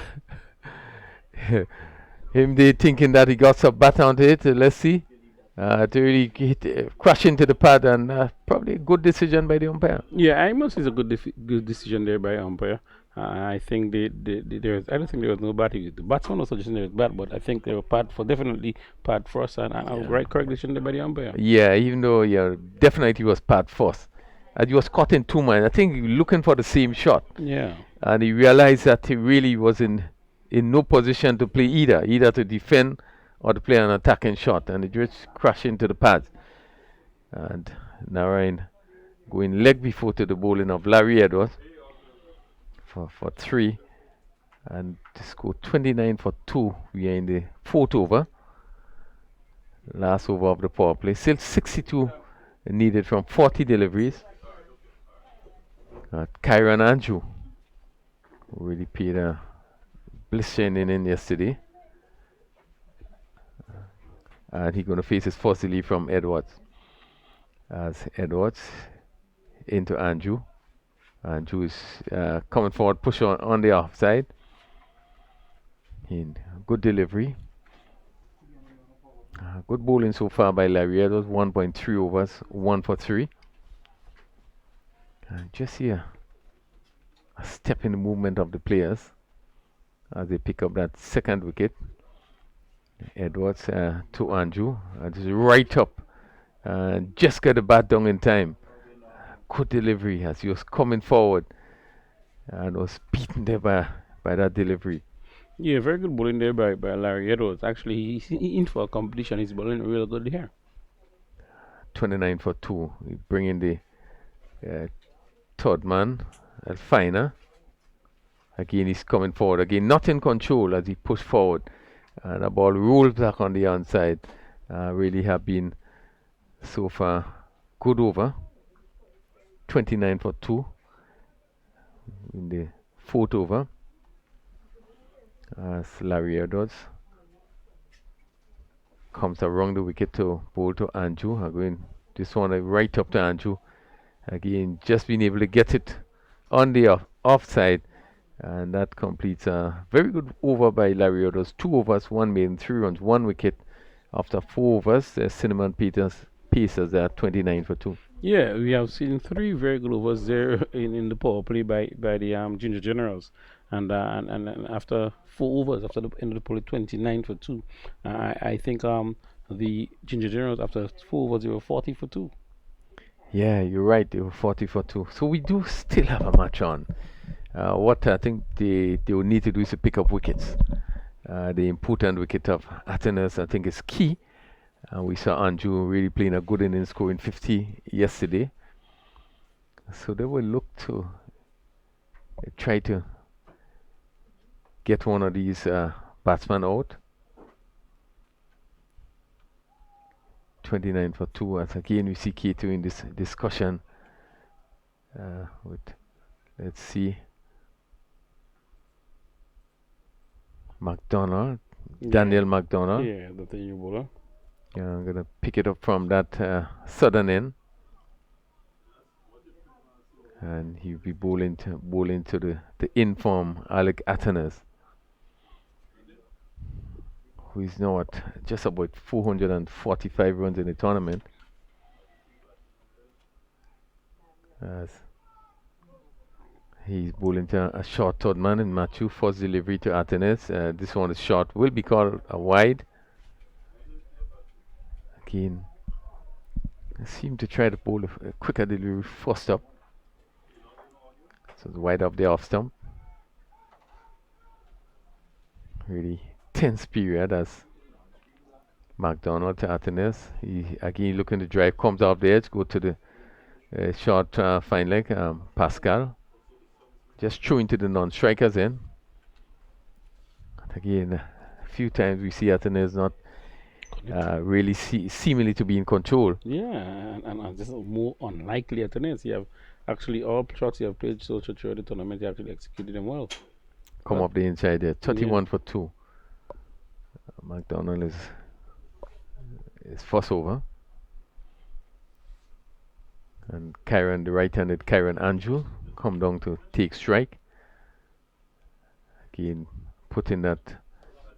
him there thinking that he got some bat onto it. Let's see. to really crash into the pad, and probably a good decision by the umpire. Yeah, I must say it's a good decision there by umpire. I think I don't think there was no bat. The batsman was suggesting there was bat, but I think they were part for definitely part first and a Yeah. right correct decision there by the umpire. Yeah, even though yeah, definitely was pad first. And he was caught in two minds. I think he was looking for the same shot. Yeah. And he realized that he really was in no position to play either to defend or to play an attacking shot. And he just crashed into the pads. And Narayan going leg before to the bowling of Larry Edwards for three. And to score 29 for two. We are in the fourth over. Last over of the power play. Still 62 needed from 40 deliveries. Kyron Andrew really paid a blistering in yesterday. And he's going to face his first relief from Edwards. As Edwards into Andrew. Andrew is coming forward, push on the offside. In good delivery. Good bowling so far by Larry Edwards. 1.3 overs, 1 for 3. Just here, a step in the movement of the players as they pick up that second wicket. Edwards to Andrew. Just right up. Just got the bat down in time. Good delivery as he was coming forward and was beaten there by that delivery. Yeah, very good bowling there by Larry Edwards. Actually, he's in for a competition. He's bowling really good here. 29 for 2. We bring in the third man, Alfina. Again, he's coming forward. Again, not in control as he pushed forward. And the ball rolled back on the onside. Really have been so far good over. 29 for 2 in the fourth over. As Larry Edwards comes around the wicket to bowl to Andrew. Again, this one right up to Andrew. Again, just being able to get it on the offside. And that completes a very good over by Larry Edwards. 2 overs, 1 maiden, 3 runs, 1 wicket. After 4 overs, Cinnamon Pacers are 29 for 2. Yeah, we have seen 3 very good overs there in the power play by the Ginger Generals. And after 4 overs, after the end of the poll, 29 for 2. I think the Ginger Generals, after 4 overs, they were 40 for 2. Yeah, you're right. They were 40 for 2. So we do still have a match on. What I think they will need to do is to pick up wickets. The important wicket of Atenas, I think, is key. We saw Andrew really playing a good innings, scoring 50 yesterday. So they will look to try to get one of these batsmen out. 29 for 2. As again, we see K2 in this discussion with, let's see, McDonald, Daniel McDonald. Yeah, that's a new bowler. Yeah, I'm gonna pick it up from that southern end, and he'll be bowling to the inform Alec Atenas, who is now at just about 445 runs in the tournament. As he's bowling to a short third man in Matthew. First delivery to Atenas. This one is short. Will be called a wide. Again, I seem to try to bowl a quicker delivery first up. So it's wide up the off stump. Really tense period as McDonald to Atenas. He again looking to drive, comes off the edge, go to the short fine leg. Pascal just throw into the non-strikers in. Again, a few times we see Atenas not really seemingly to be in control. Yeah, and this is more unlikely Atenas. You have actually all shots you have played so throughout the tournament, you actually executed them well. Come up the inside there, 31 for 2. McDonald is first over. And Kyron, the right-handed Kyron Andrew, come down to take strike. Again, putting that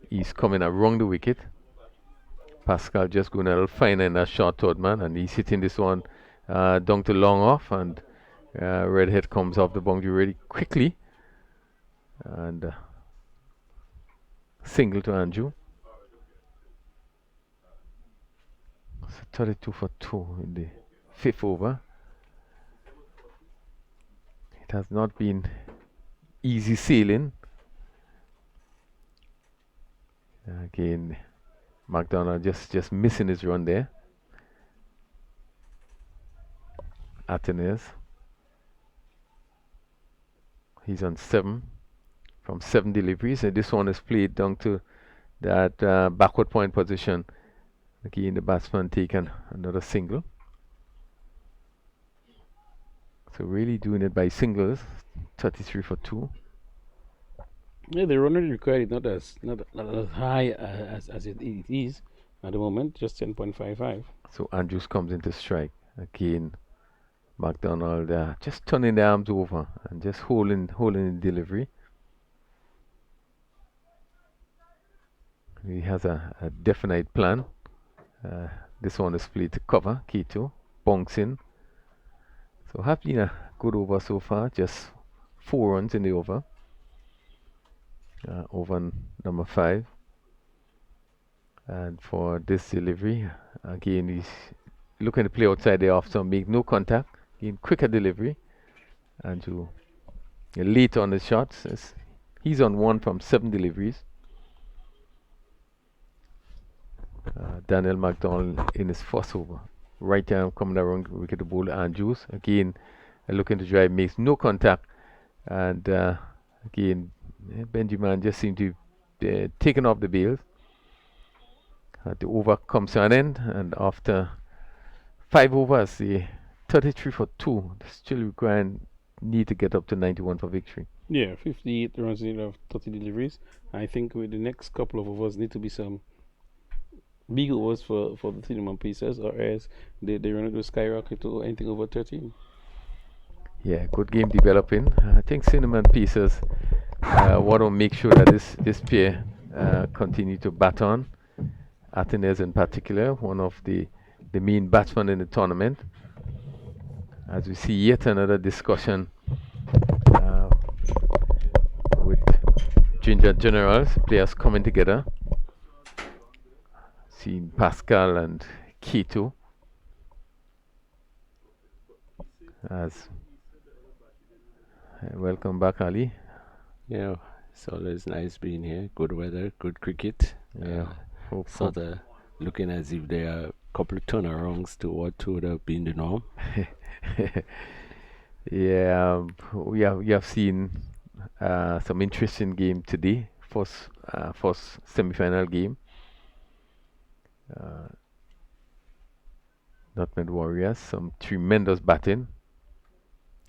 he's coming around the wicket. Pascal just going a little finer in that short third man, and he's hitting this one down to long off, and Redhead comes off the boundary really quickly, and single to Andrew. So 32 for 2 in the 5th over. It has not been easy sailing. Again, McDonald just missing his run there. Atenes. He's on 7 from 7 deliveries, and this one is played down to that backward point position. Again, the batsman taken another single. So really doing it by singles. 33 for 2. Yeah, the run rate required is not as high as it is at the moment, just 10.55. So Andrews comes into strike again. McDonald just turning the arms over and just holding the delivery. He has a definite plan. This one is played to cover Keto, bouncing. So have been a good over so far. Just 4 runs in the over. Over number 5. And for this delivery, again he's looking to play outside the off stump, make no contact. Again, quicker delivery. And to late on the shots. He's on 1 from 7 deliveries. Daniel McDonald in his first over. Right arm coming around wicket to bowl Andrews. Again, looking to drive, makes no contact. And again, Benjamin just seemed to be taken off the bails. The over comes to an end, and after 5 overs, the 33 for 2, still requiring need to get up to 91 for victory. Yeah, 58 runs in of 30 deliveries. I think with the next couple of overs need to be some big overs for the cinnamon pieces, or else they run to skyrocket to anything over 13. Yeah, good game developing. I think cinnamon pieces want to make sure that this pair continue to bat on. Atenes in particular, one of the main batsmen in the tournament. As we see yet another discussion with Ginger Generals, players coming together. Seeing Pascal and Keto as welcome back, Ali. Yeah, it's always nice being here. Good weather, good cricket. Yeah, sort of looking as if there are a couple of turnarounds to what would have been the norm. Yeah, we have seen some interesting game today. First semi-final game. Nutmeg Warriors, some tremendous batting.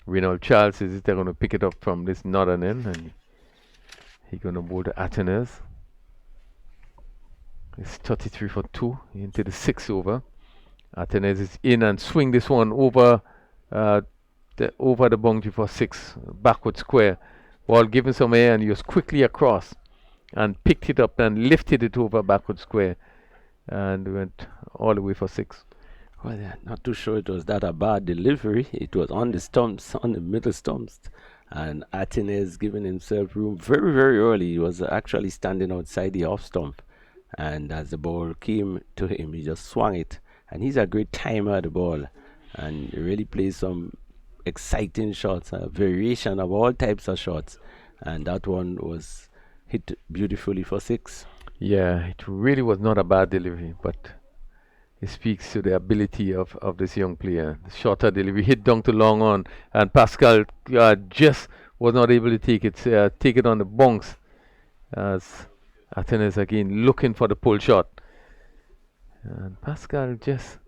Reynald Charles is going to pick it up from this northern end, and he's going to bowl to Atenes. It's 33 for 2 into the 6th over. Atenes is in and swing this one over the boundary for 6, backward square, while giving some air, and he was quickly across and picked it up and lifted it over backward square and went all the way for 6. Well, yeah, not too sure it was that a bad delivery. It was on the stumps, on the middle stumps, and Atenes giving himself room very, very early. He was actually standing outside the off stump, and as the ball came to him, he just swung it. And he's a great timer at the ball, and he really plays some exciting shots, a variation of all types of shots, and that one was hit beautifully for 6. Yeah, it really was not a bad delivery, but it speaks to the ability of this young player. The shorter delivery hit down to long on, and Pascal just was not able to take it on the bounce, as Atenes again looking for the pull shot, and Pascal just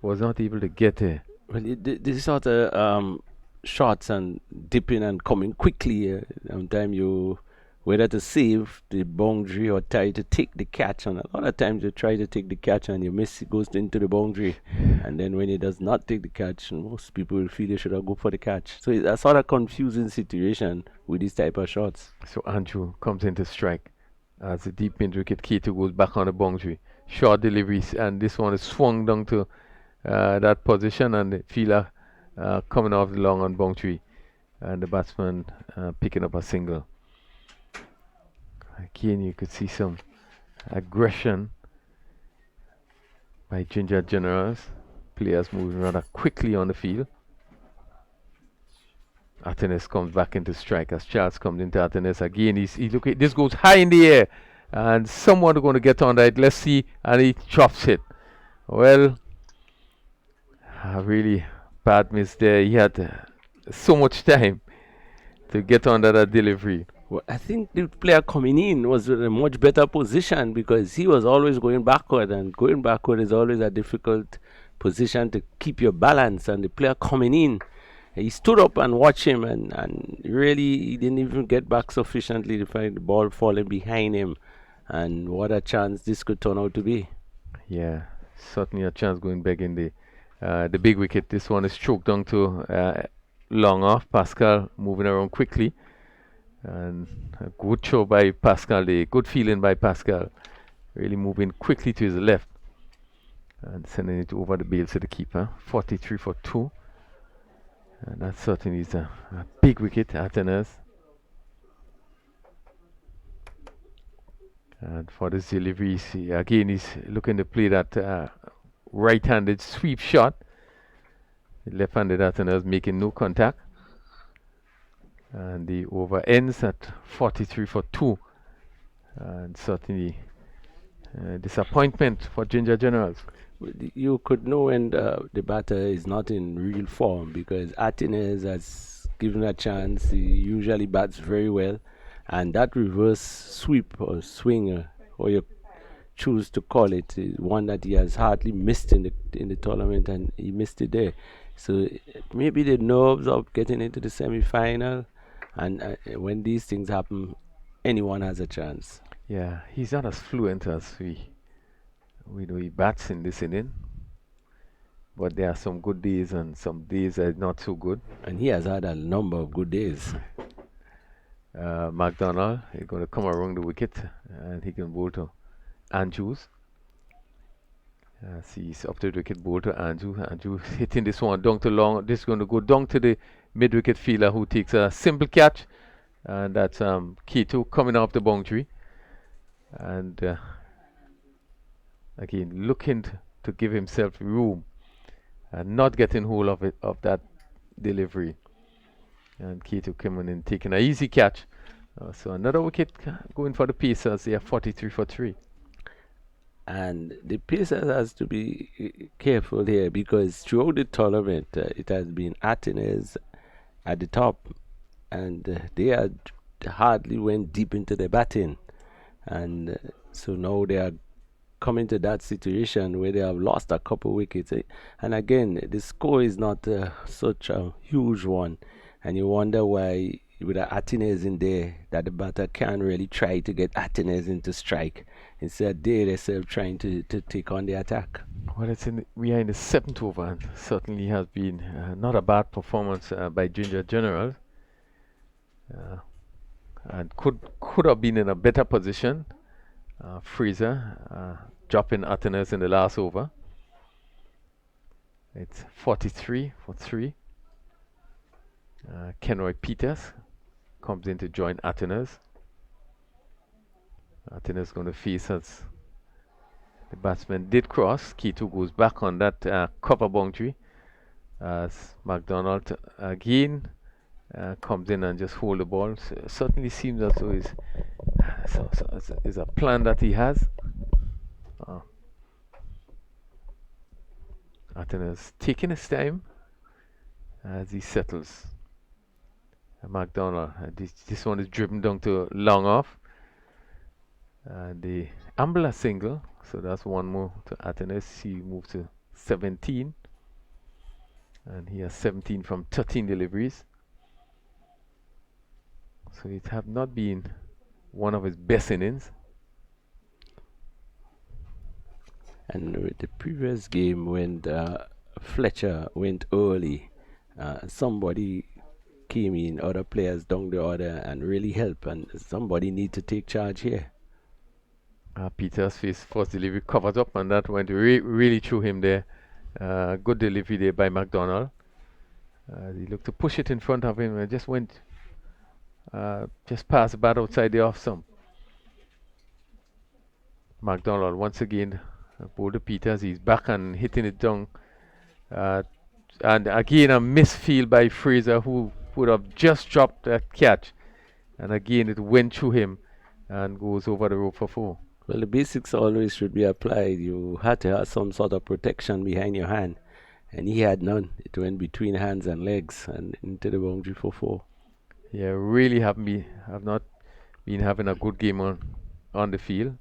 was not able to get there. Well, this sort of shots and dipping and coming quickly, sometimes you whether to save the boundary or try to take the catch, and a lot of times you try to take the catch and you miss, it goes into the boundary, and then when it does not take the catch, most people will feel they should have go for the catch. So it's a sort of confusing situation with these type of shots. So Andrew comes into strike as the deep mid wicket. Keto goes back on the boundary. short deliveries, and this one is swung down to that position, and the fielder coming off the long on boundary, and the batsman picking up a single. Again, you could see some aggression by Ginger Generals. Players moving rather quickly on the field. Atenes comes back into strike as Charles comes into Atenes again. He look at this, goes high in the air, and someone going to get on that. Let's see, and he chops it. Well, a really bad miss there. He had so much time to get under that delivery. Well, I think the player coming in was in a much better position because he was always going backward, and going backward is always a difficult position to keep your balance. And the player coming in, he stood up and watched him, and really he didn't even get back sufficiently to find the ball falling behind him. And what a chance this could turn out to be. Yeah, certainly a chance going back in the big wicket. This one is choked down to long off. Pascal moving around quickly. And a good show by Pascal, the good feeling by Pascal. Really moving quickly to his left. And sending it over the bails to the keeper. 43 for 2. And that certainly is a big wicket, Atenas. And for this delivery, again, he's looking to play that right-handed sweep shot. The left-handed Atenas making no contact. And the over ends at 43 for 2. And certainly disappointment for Ginger Generals. You could know when the batter is not in real form because Atenes has given a chance. He usually bats very well. And that reverse sweep or swinger, or you choose to call it, is one that he has hardly missed in the tournament, and he missed it there. So maybe the nerves of getting into the semi-final, and when these things happen, anyone has a chance. Yeah, he's not as fluent as we know he bats in this inning. But there are some good days and some days that are not so good. And he has had a number of good days. McDonald is going to come around the wicket and he can bowl to Andrews. He's up to the wicket, bowl to Andrews. Andrews hitting this one down to long. This is going to go down to the mid wicket fielder who takes a simple catch. And that's Keto coming off the boundary. And again, looking to give himself room and not getting hold of that delivery. And Keto coming in, taking an easy catch. So another wicket going for the Pacers. They are 43 for 3. And the Pacers has to be careful here because throughout the tournament, it has been Atenes at the top, and they had hardly went deep into the batting. And so now they are coming to that situation where they have lost a couple wickets. And again, the score is not such a huge one. And you wonder why, with Atenes in there, that the batter can't really try to get Atenes into strike. Instead, they themselves trying to take on the attack. Well, we are in the 7th over, and certainly has been not a bad performance by Ginger General. And could have been in a better position. Fraser dropping Atenes in the last over. It's 43 for 3. Kenroy Peters comes in to join Atenes. Atenes going to face as the batsman did cross. Keto goes back on that cover boundary as McDonald again comes in and just hold the ball. So it certainly seems as though it's a plan that he has. Atenes taking his time as he settles. McDonald, this one is driven down to long off. The Ambler single, so that's one more to Atenes. He moves to 17, and he has 17 from 13 deliveries. So it have not been one of his best innings. And with the previous game, when Fletcher went early, somebody came in, other players down the order and really helped, and somebody need to take charge here. Peters' face first delivery covered up, and that went really through him there. Good delivery there by McDonald. He looked to push it in front of him and just went just past the bat outside the off stump. McDonald once again bowled Peters. He's back and hitting it down. And again a misfield by Fraser, who would have just dropped that catch. And again it went through him and goes over the rope for 4. Well, the basics always should be applied. You had to have some sort of protection behind your hand, and he had none. It went between hands and legs and into the boundary for 4. Yeah, really have not been having a good game on the field.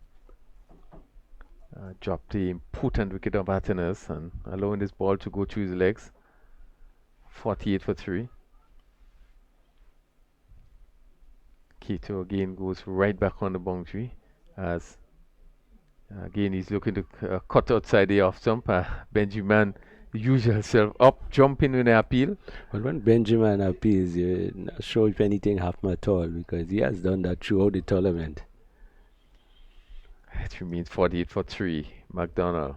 Dropped the important wicket of Atenas and allowing this ball to go through his legs. 48 for 3. Keto again goes right back on the boundary as again he's looking to cut outside the off stump. Benjamin, usual self, up jumping in the appeal. Well, when Benjamin appeals, you're not sure if anything happened at all, because he has done that throughout the tournament. It remains 48 for 3. McDonald.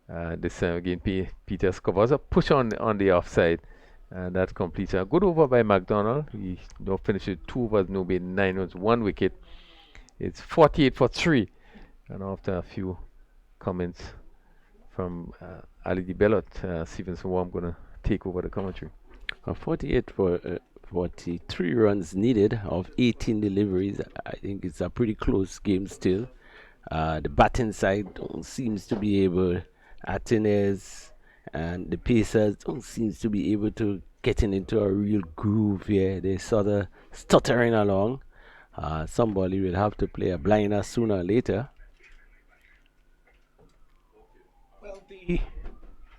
This time again, Peters covers a push on the offside, and that completes a good over by McDonald. He now finishes 2 overs, no bid, 9 runs, 1 wicket. It's 48 for 3. And after a few comments from Ali Di Bellot, Stevenson Warm going to take over the commentary. 48 for 43 runs needed of 18 deliveries. I think it's a pretty close game still. The batting side seems to be able, Atenes and the Pacers don't seems to be able to getting into a real groove here. They're sort of stuttering along. Somebody will have to play a blinder sooner or later. Well,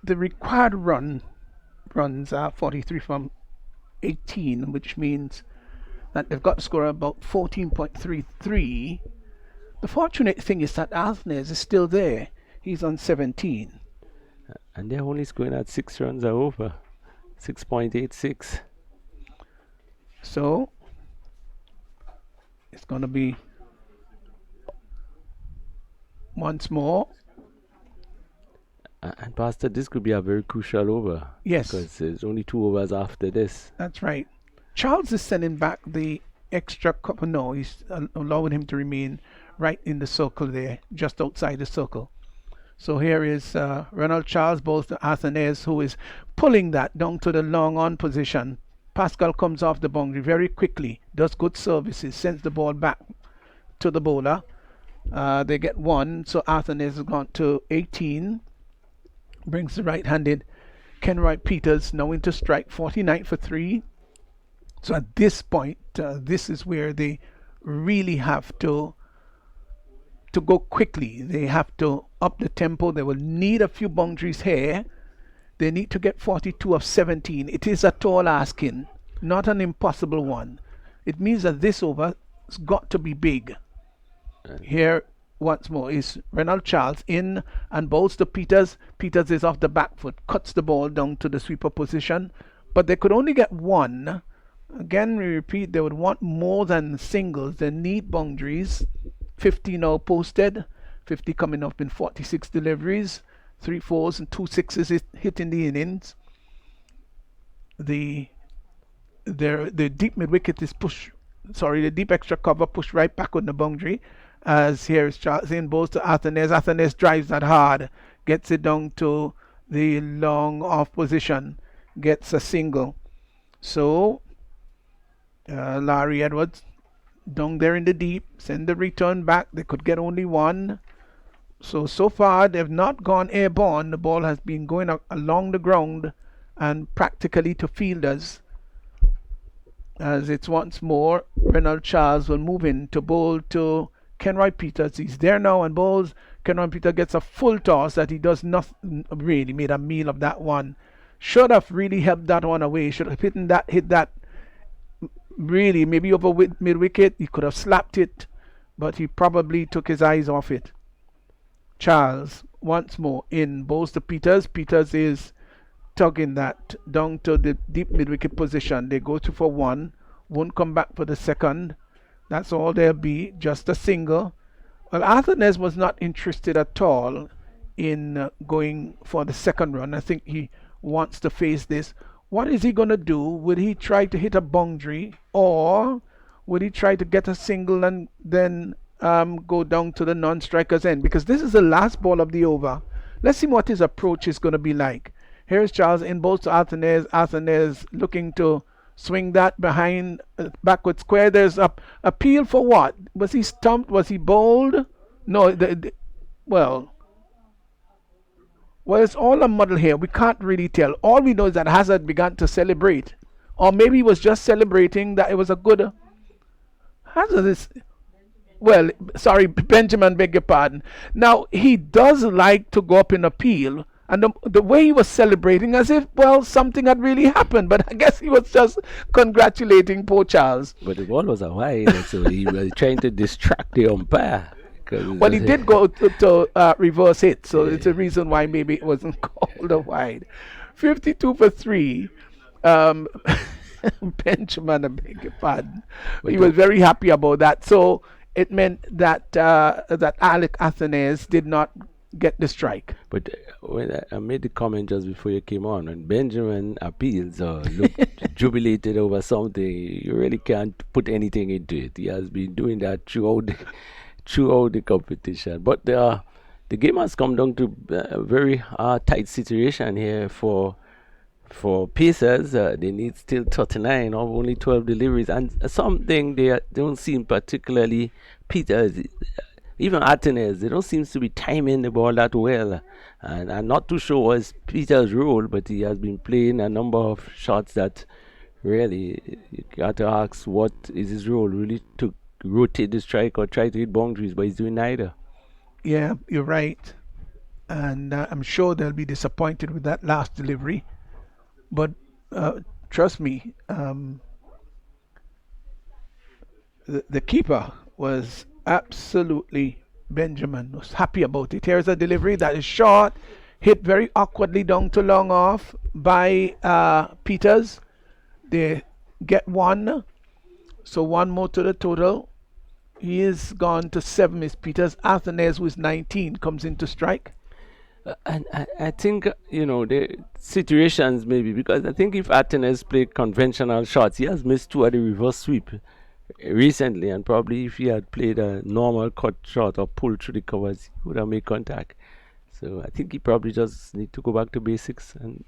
the required runs are 43 from 18, which means that they've got to score about 14.33. The fortunate thing is that Alvarez is still there. He's on 17. And they're only scoring at 6 runs are over. 6.86. So it's going to be once more. And Pastor, this could be a very crucial over. Yes. Because there's only 2 overs after this. That's right. Charles is sending back the extra couple. No, he's allowing him to remain right in the circle there, just outside the circle. So here is Ronald Charles bowls to Athanase, who is pulling that down to the long on position. Pascal comes off the boundary very quickly, does good services, sends the ball back to the bowler. They get 1, so Athanase has gone to 18. Brings the right-handed Kenroy Peters now into strike, 49 for 3. So at this point, this is where they really have to go quickly. They have to up the tempo. They will need a few boundaries here. They need to get 42 of 17. It is a tall asking, not an impossible one. It means that this over has got to be big. Here once more is Renald Charles in and bowls to Peters. Peters is off the back foot, cuts the ball down to the sweeper position, but they could only get 1. Again, we repeat, they would want more than singles. They need boundaries. 50 now posted, 50 coming up in 46 deliveries, 3 4s and 2 6s hit in the innings. The deep mid wicket is the deep extra cover pushed right back on the boundary, as here is Charles in bowls to Athanase. Athanase drives that hard, gets it down to the long off position, gets a single. So Larry Edwards down there in the deep, send the return back. They could get only 1. So far they've not gone airborne. The ball has been going along the ground and practically to fielders, as it's once more Renald Charles will move in to bowl to Kenroy Peters. He's there now and bowls. Kenroy Peters gets a full toss that he does not really made a meal of that one. Should have really helped that one away. Should have hit that really maybe over mid wicket. He could have slapped it, but he probably took his eyes off it. Charles once more in bowls to Peters. Peters is tugging that down to the deep mid wicket position. They go to for 1, won't come back for the second. That's all there'll be, just a single. Well, Arthanez was not interested at all in going for the second run. I think he wants to face this. What is he going to do? Would he try to hit a boundary, or would he try to get a single and then go down to the non-striker's end? Because this is the last ball of the over. Let's see what his approach is going to be like. Here's Charles in bowls to Arthanez. Arthanez looking to swing that behind backward square. There's a appeal for what? Was he stumped? Was he bowled? No, well, it's all a muddle here. We can't really tell. All we know is that Hazard began to celebrate. Or maybe he was just celebrating that it was a good. Hazard is. Well, sorry, Benjamin, beg your pardon. Now, he does like to go up in appeal. And the way he was celebrating, as if, well, something had really happened. But I guess he was just congratulating poor Charles. But the ball was a wide, so he was trying to distract the umpire. Well, he did go to reverse hit, so it's a reason why maybe it wasn't called a wide. 52 for 3. Benjamin, I beg your pardon. He was very happy about that. So it meant that that Alec Athanase did not get the strike. But when I made the comment just before you came on, when Benjamin appeals or looked jubilated over something, you really can't put anything into it. He has been doing that throughout the competition. But the game has come down to a very tight situation here for Pacers. They need still 39 of only 12 deliveries, and something they don't seem particularly Peters. Even Atenes, they don't seem to be timing the ball that well. And I'm not too sure what's Peter's role, but he has been playing a number of shots that really, you got to ask what is his role, really to rotate the strike or try to hit boundaries, but he's doing neither. Yeah, you're right. And I'm sure they'll be disappointed with that last delivery. But trust me, the keeper was absolutely, Benjamin was happy about it. Here's a delivery that is short, hit very awkwardly down to long off by Peters. They get one, so one more to the total. He is gone to 7, Miss Peters. Athanase, who is 19, comes into strike. And I think, the situations maybe, because I think if Atenes played conventional shots, he has missed 2 at the reverse sweep recently, and probably if he had played a normal cut shot or pulled through the covers, he would have made contact. So I think he probably just need to go back to basics and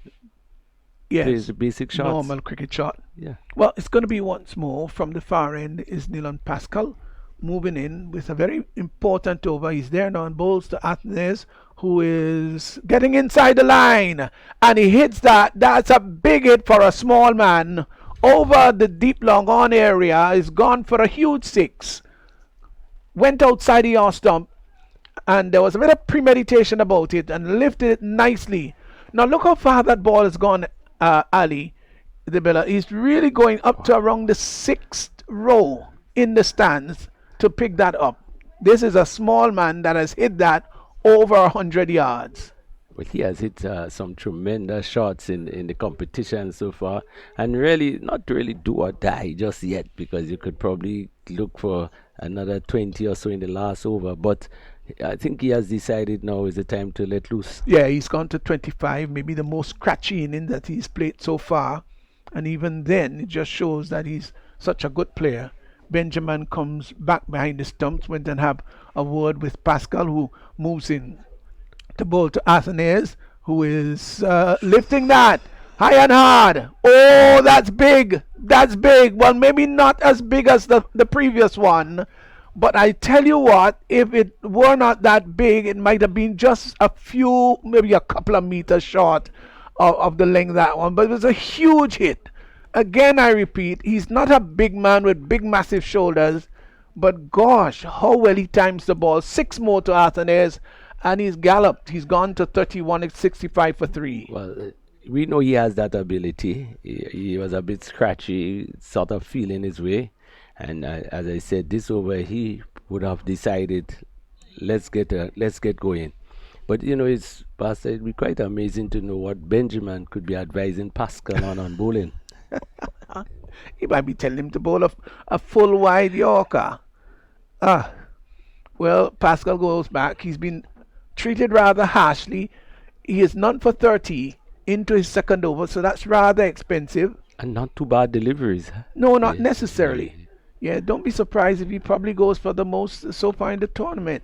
play the basic shots. Normal cricket shot. Yeah. Well, it's going to be once more from the far end is Nilan Pascal moving in with a very important over. He's there now and bowls to Athanase, who is getting inside the line, and he hits that. That's a big hit for a small man over the deep long on area. Is gone for a huge 6. Went outside the off stump, and there was a bit of premeditation about it, and lifted it nicely. Now look how far that ball has gone, Ali. The Bella is really going up to around the 6th row in the stands to pick that up. This is a small man that has hit that over 100 yards. But he has hit some tremendous shots in the competition so far, and really not really do or die just yet, because you could probably look for another 20 or so in the last over. But I think he has decided now is the time to let loose. Yeah, he's gone to 25, maybe the most scratchy inning that he's played so far. And even then, it just shows that he's such a good player. Benjamin comes back behind the stumps, went and have a word with Pascal, who moves in to bowl to Athanase, who is lifting that high and hard. Oh, that's big. That's big. Well, maybe not as big as the previous one, but I tell you what, if it were not that big, it might have been just a few, maybe a couple of meters short of the length of that one. But it was a huge hit. Again, I repeat, he's not a big man with big, massive shoulders, but gosh, how well he times the ball. 6 more to Athanase, and he's galloped. He's gone to 31 at 65 for 3. Well, we know he has that ability. He was a bit scratchy, sort of feeling his way. And as I said, this over, he would have decided, let's get going. But it'd be quite amazing to know what Benjamin could be advising Pascal on bowling. He might be telling him to bowl a full wide Yorker. Well, Pascal goes back. He's been treated rather harshly. He is none for 30 into his second over, so that's rather expensive. And not too bad deliveries. Huh? No, not Yeah, necessarily. Yeah, don't be surprised if he probably goes for the most so far in the tournament.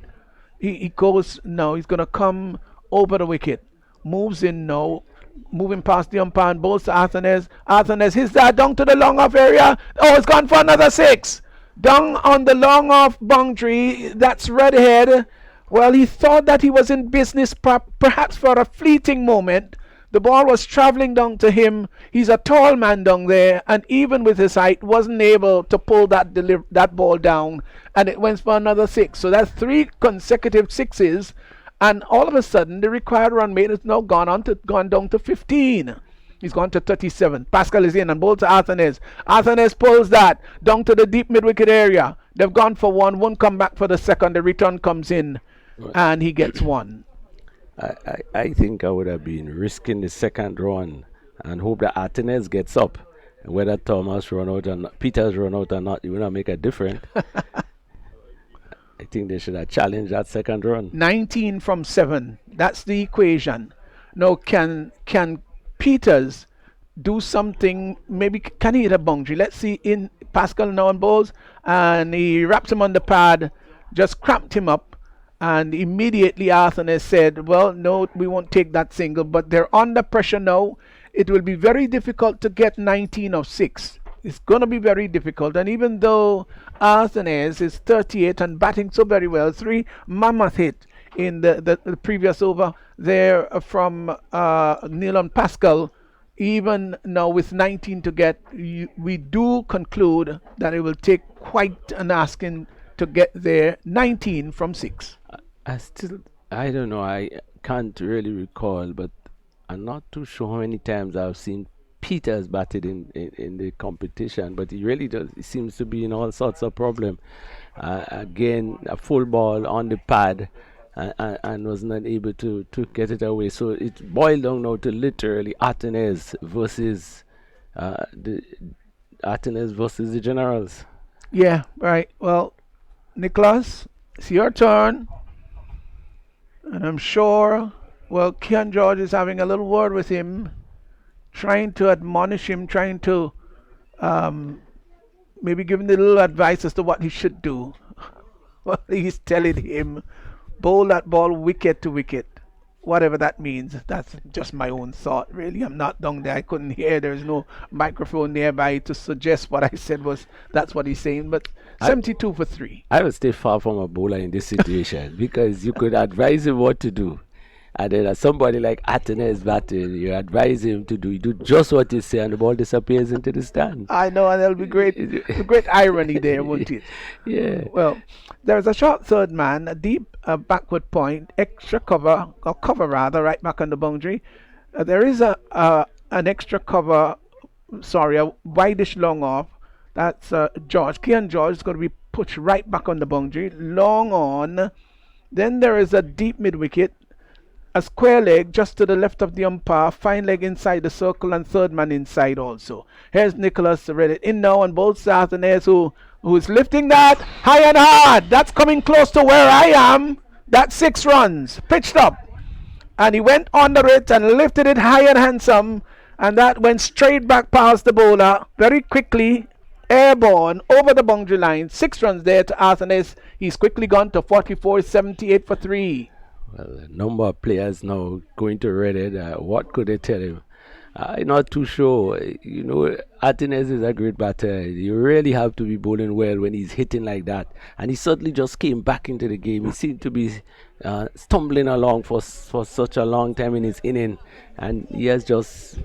He goes now, he's going to come over the wicket. Moves in now, moving past the umpire and bowls to Arthanes. Arthanes hits that down to the long off area. Oh, it's gone for another 6. Down on the long off boundary. That's Redhead. Well, he thought that he was in business perhaps for a fleeting moment. The ball was traveling down to him. He's a tall man down there, and even with his height, wasn't able to pull that ball down, and it went for another 6. So that's 3 consecutive 6s, and all of a sudden, the required run rate has now gone down to 15. He's gone to 37. Pascal is in and bowls to Arthanes. Arthanes pulls that down to the deep mid-wicket area. They've gone for one. Won't come back for the second. The return comes in, and he gets 1. I think I would have been risking the second run and hope that Arthanes gets up. And whether Thomas run out and Peters run out or not, it will not make a difference. I think they should have challenged that second run. 19 from 7. That's the equation. Now, can Peters do something? Maybe can he hit a boundary? Let's see. In Pascal now on balls, and he wraps him on the pad, just cramped him up. And immediately Arthanes said, well, no, we won't take that single, but they're under pressure now. It will be very difficult to get 19 of 6. It's going to be very difficult. And even though Arthanes is 38 and batting so very well, 3 mammoth hit in the previous over there from Neil and Pascal, even now with 19 to get, we do conclude that it will take quite an asking to get there. 19 from 6. I don't know, I can't really recall, but I'm not too sure how many times I've seen Peters batted in the competition, but he really does, he seems to be in all sorts of problem. Again, a full ball on the pad and was not able to get it away. So it boiled down now to literally Arthanes versus the Generals. Yeah, right. Well, Nicholas, it's your turn. And I'm sure, well, Kian George is having a little word with him, trying to admonish him, trying to maybe give him a little advice as to what he should do. Well, he's telling him, bowl that ball wicket to wicket. Whatever that means. That's just my own thought, really. I'm not down there. I couldn't hear. There's no microphone nearby to suggest what I said that's what he's saying. But 72 for 3. I would stay far from a bowler in this situation because you could advise him what to do. And then somebody like Arthanes batting, you advise him to do just what you say, and the ball disappears into the stand. I know, and there'll be great irony there, won't it? Yeah. Well, there's a short third man, a deep backward point, extra cover, or cover rather, right back on the boundary. There is an extra cover, sorry, a wideish long off. That's George. Kian George is going to be pushed right back on the boundary, long on. Then there is a deep mid wicket. A square leg just to the left of the umpire, fine leg inside the circle, and third man inside also. Here's Nicholas read it in now on both sides, and there's who's lifting that high and hard. That's coming close to where I am. That's 6 runs, pitched up. And he went under it and lifted it high and handsome, and that went straight back past the bowler very quickly, airborne, over the boundary line. 6 runs there to Arthanes. He's quickly gone to 44, 78 for 3. Well, a number of players now going to Reddit. What could they tell him? I'm not too sure. You know, Arthanes is a great batter. You really have to be bowling well when he's hitting like that. And he suddenly just came back into the game. He seemed to be stumbling along for such a long time in his inning. And he has just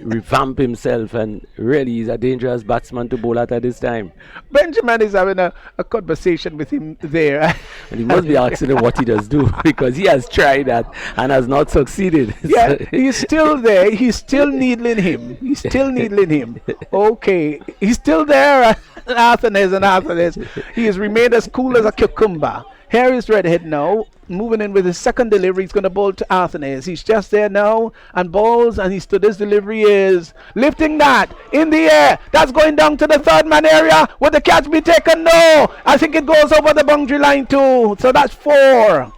revamped himself, and really he's a dangerous batsman to bowl at this time. Benjamin is having a conversation with him there. And he must be asking him what he does do, because he has tried that and has not succeeded. Yeah, he's still there. He's still needling him. He's still needling him. Okay, he's still there. Arthanes. He has remained as cool as a cucumber. Here is Redhead now, moving in with his second delivery. He's going to bowl to Arthanes. He's just there now and bowls, and he's to this delivery is lifting that in the air. That's going down to the third man area. Will the catch be taken? No. I think it goes over the boundary line too. So that's 4.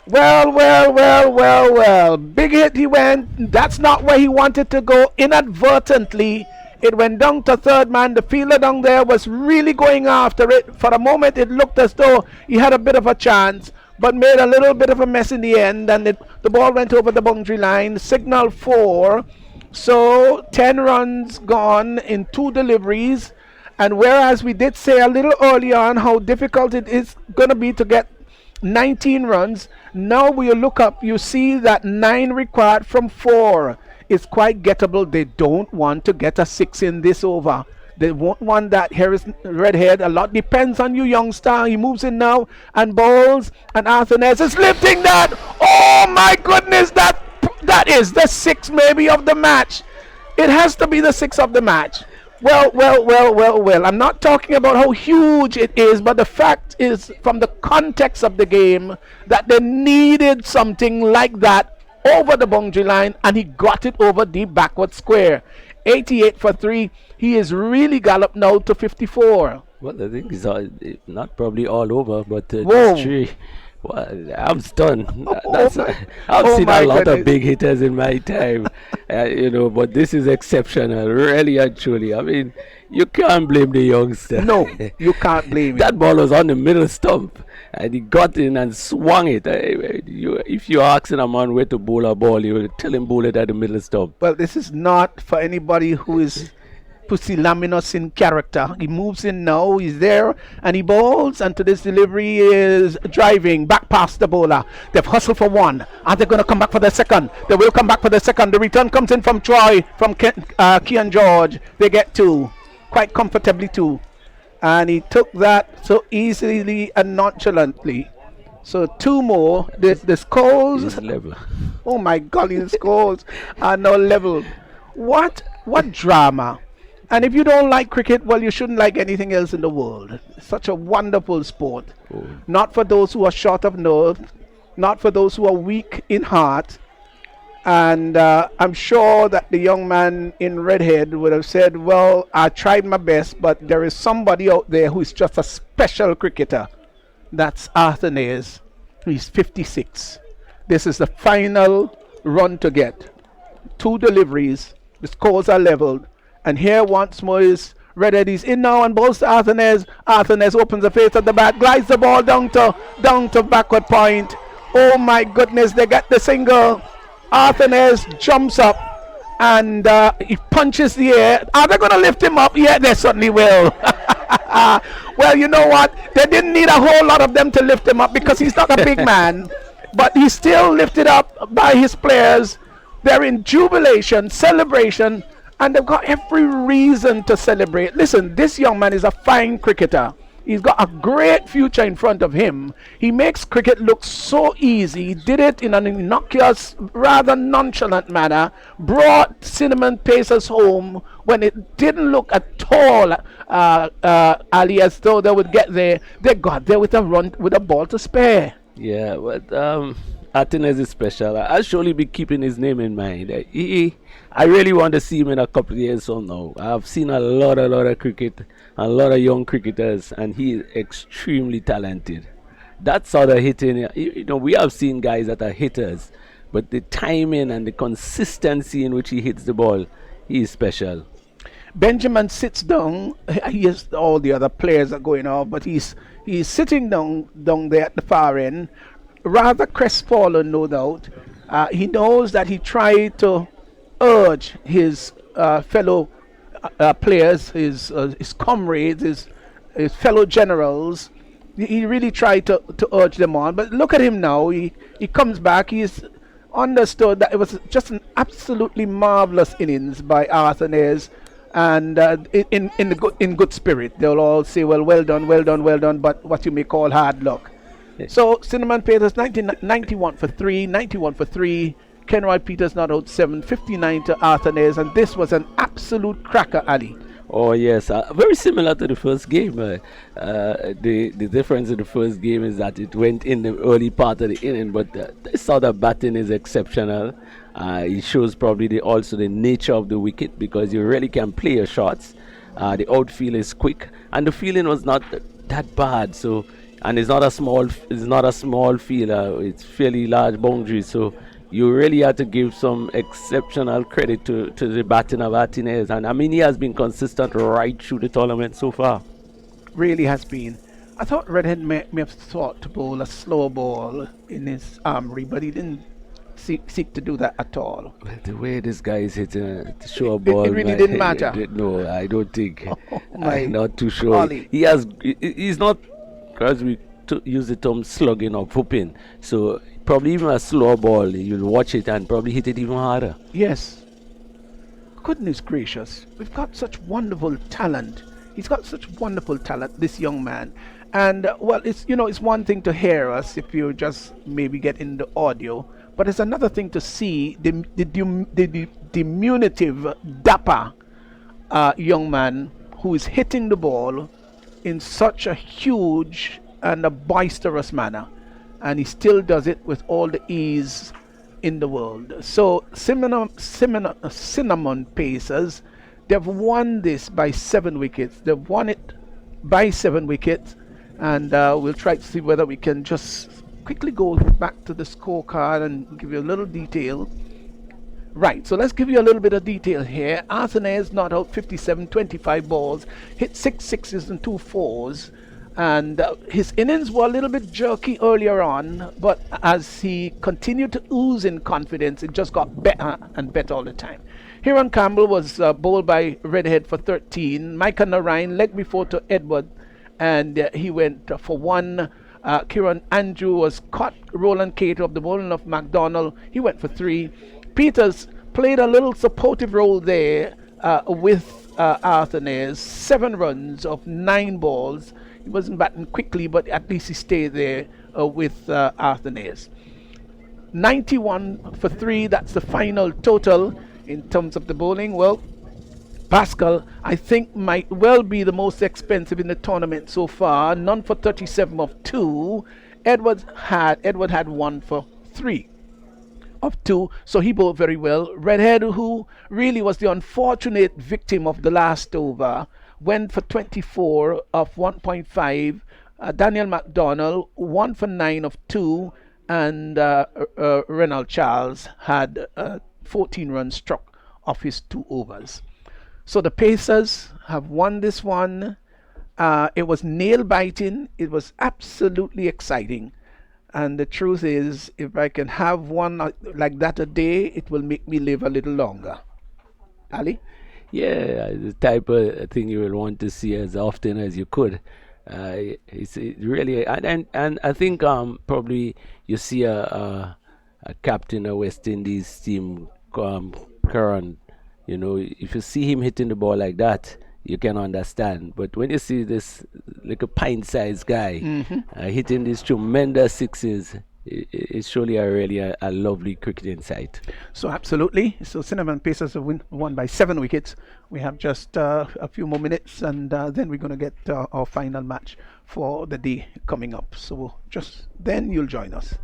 Well. Big hit he went. That's not where he wanted to go. Inadvertently, it went down to third man. The fielder down there was really going after it. For a moment, it looked as though he had a bit of a chance, but made a little bit of a mess in the end, and the ball went over the boundary line. Signal 4. So 10 runs gone in 2 deliveries. And whereas we did say a little earlier on how difficult it is going to be to get 19 runs, now when you look up, you see that 9 required from 4 is quite gettable. They don't want to get a 6 in this over. They won't want that. Here is Redhead. A lot depends on you, youngster. He moves in now and bowls, and Arthanes is lifting that. Oh my goodness, that is the 6 maybe of the match. It has to be the 6 of the match. Well. I'm not talking about how huge it is, but the fact is, from the context of the game, that they needed something like that over the boundary line, and he got it over the backward square. 88 for 3. He is really galloped now to 54. Well, I think it's not probably all over, but Whoa. this 3. Well, I'm stunned. I've Oh seen my a lot goodness. of big hitters in my time, but this is exceptional, really and truly. I mean, you can't blame the youngster. No, you can't blame him. That ball was on the middle stump, and he got in and swung it. If you're asking a man where to bowl a ball, you will tell him bowl it at the middle stump. Well, this is not for anybody who is pusillanimous in character. He moves in now, he's there, and he bowls, and to this delivery is driving back past the bowler. They've hustled for 1. Are they going to come back for the second? They will come back for the second. The return comes in from Troy, from Kian George. They get 2, quite comfortably 2. And he took that so easily and nonchalantly. So 2 more. The scores, It's level. oh my golly, the scores are now level. What drama. And if you don't like cricket, well, you shouldn't like anything else in the world. It's such a wonderful sport. Oh. Not for those who are short of nerve, not for those who are weak in heart. And I'm sure that the young man in Redhead would have said, well, I tried my best, but there is somebody out there who is just a special cricketer. That's Arthanes. He's 56. This is the final run to get. 2 deliveries. The scores are leveled. And here once more is Redhead. He's in now and bowls to Arthanes. Arthanes opens the face of the bat, glides the ball down to backward point. Oh my goodness, they get the single. Arthanes jumps up and he punches the air. Are they going to lift him up? Yeah, they certainly will. Well, you know what? They didn't need a whole lot of them to lift him up because he's not a big man. But he's still lifted up by his players. They're in jubilation, celebration, and they've got every reason to celebrate. Listen, this young man is a fine cricketer. He's got a great future in front of him. He makes cricket look so easy. He did it in an innocuous, rather nonchalant manner. Brought Cinnamon Pacers home when it didn't look at all, Ali, as though they would get there. They got there with a ball to spare. Yeah, but Arthanes is special. I'll surely be keeping his name in mind. I really want to see him in a couple of years from now. I've seen a lot of cricket, a lot of young cricketers, and he is extremely talented. That sort of hitting, we have seen guys that are hitters, but the timing and the consistency in which he hits the ball, he is special. Benjamin sits down. He has all the other players are going off, but he's sitting down there at the far end, rather crestfallen, no doubt. He knows that he tried to urge his fellow players, his comrades, his fellow generals. He really tried to urge them on. But look at him now. He comes back. He's understood that it was just an absolutely marvelous innings by Arthanes, and in good spirit. They'll all say, well done, but what you may call hard luck. So Cinnamon Peters 91 for 3, 91 for 3. Kenroy Peters not out 7, 59 to Arthanes, and this was an absolute cracker, Ali. Oh yes, very similar to the first game. The difference in the first game is that it went in the early part of the inning, but this other batting is exceptional. It shows probably also the nature of the wicket because you really can play your shots. The outfield is quick, and the feeling was not that bad. So, and it's not a small field. It's fairly large boundary. So you really have to give some exceptional credit to the batting of Martinez. And I mean, he has been consistent right through the tournament so far. Really has been. I thought Redhead may have thought to bowl a slow ball in his armory, but he didn't seek to do that at all. The way this guy is hitting the short It ball, really didn't matter. No, I don't think. Oh, my I'm not too sure. golly. He's not, because we use the term slugging or whooping. So probably even a slow ball, you'll watch it and probably hit it even harder. Yes. Goodness gracious. We've got such wonderful talent. He's got such wonderful talent, this young man. And, well, it's one thing to hear us if you just maybe get in the audio, but it's another thing to see the diminutive, dapper young man who is hitting the ball in such a huge and a boisterous manner. And he still does it with all the ease in the world. So Cinnamon Pacers, they've won this by 7 wickets. They've won it by 7 wickets, and we'll try to see whether we can just quickly go back to the scorecard and give you a little detail. Right, so let's give you a little bit of detail here. Arsenault not out 57, 25 balls, hit 6 sixes and 2 fours. And his innings were a little bit jerky earlier on, but as he continued to ooze in confidence, it just got better and better all the time. Hiran Campbell was bowled by Redhead for 13. Micah Narayan leg before to Edward, and he went for 1. Kieran Andrew was caught. Roland Cato of the bowling of McDonald, he went for 3. Peters played a little supportive role there with Arsenault. 7 runs of 9 balls. He wasn't batting quickly, but at least he stayed there with Arsenault. 91 for 3, that's the final total in terms of the bowling. Well, Pascal, I think, might well be the most expensive in the tournament so far. None for 37 of 2. Edward had 1 for 3 of 2, so he bowled very well. Redhead, who really was the unfortunate victim of the last over, went for 24 of 1.5. Daniel McDonald 1 for 9 of 2, and Renald Charles had 14 runs struck off his 2 overs. So the Pacers have won this one. It was nail biting. It was absolutely exciting. And the truth is, if I can have one like that a day, it will make me live a little longer. Ali? Yeah, the type of thing you will want to see as often as you could. It's really, and I think probably you see a captain of West Indies team, Curran. You know, if you see him hitting the ball like that, you can understand. But when you see this like a pint-sized guy hitting these tremendous sixes, it's surely a lovely cricketing sight. So absolutely. So Cinnamon Pacers have won by 7 wickets. We have just a few more minutes, and then we're going to get our final match for the day coming up. So just then you'll join us.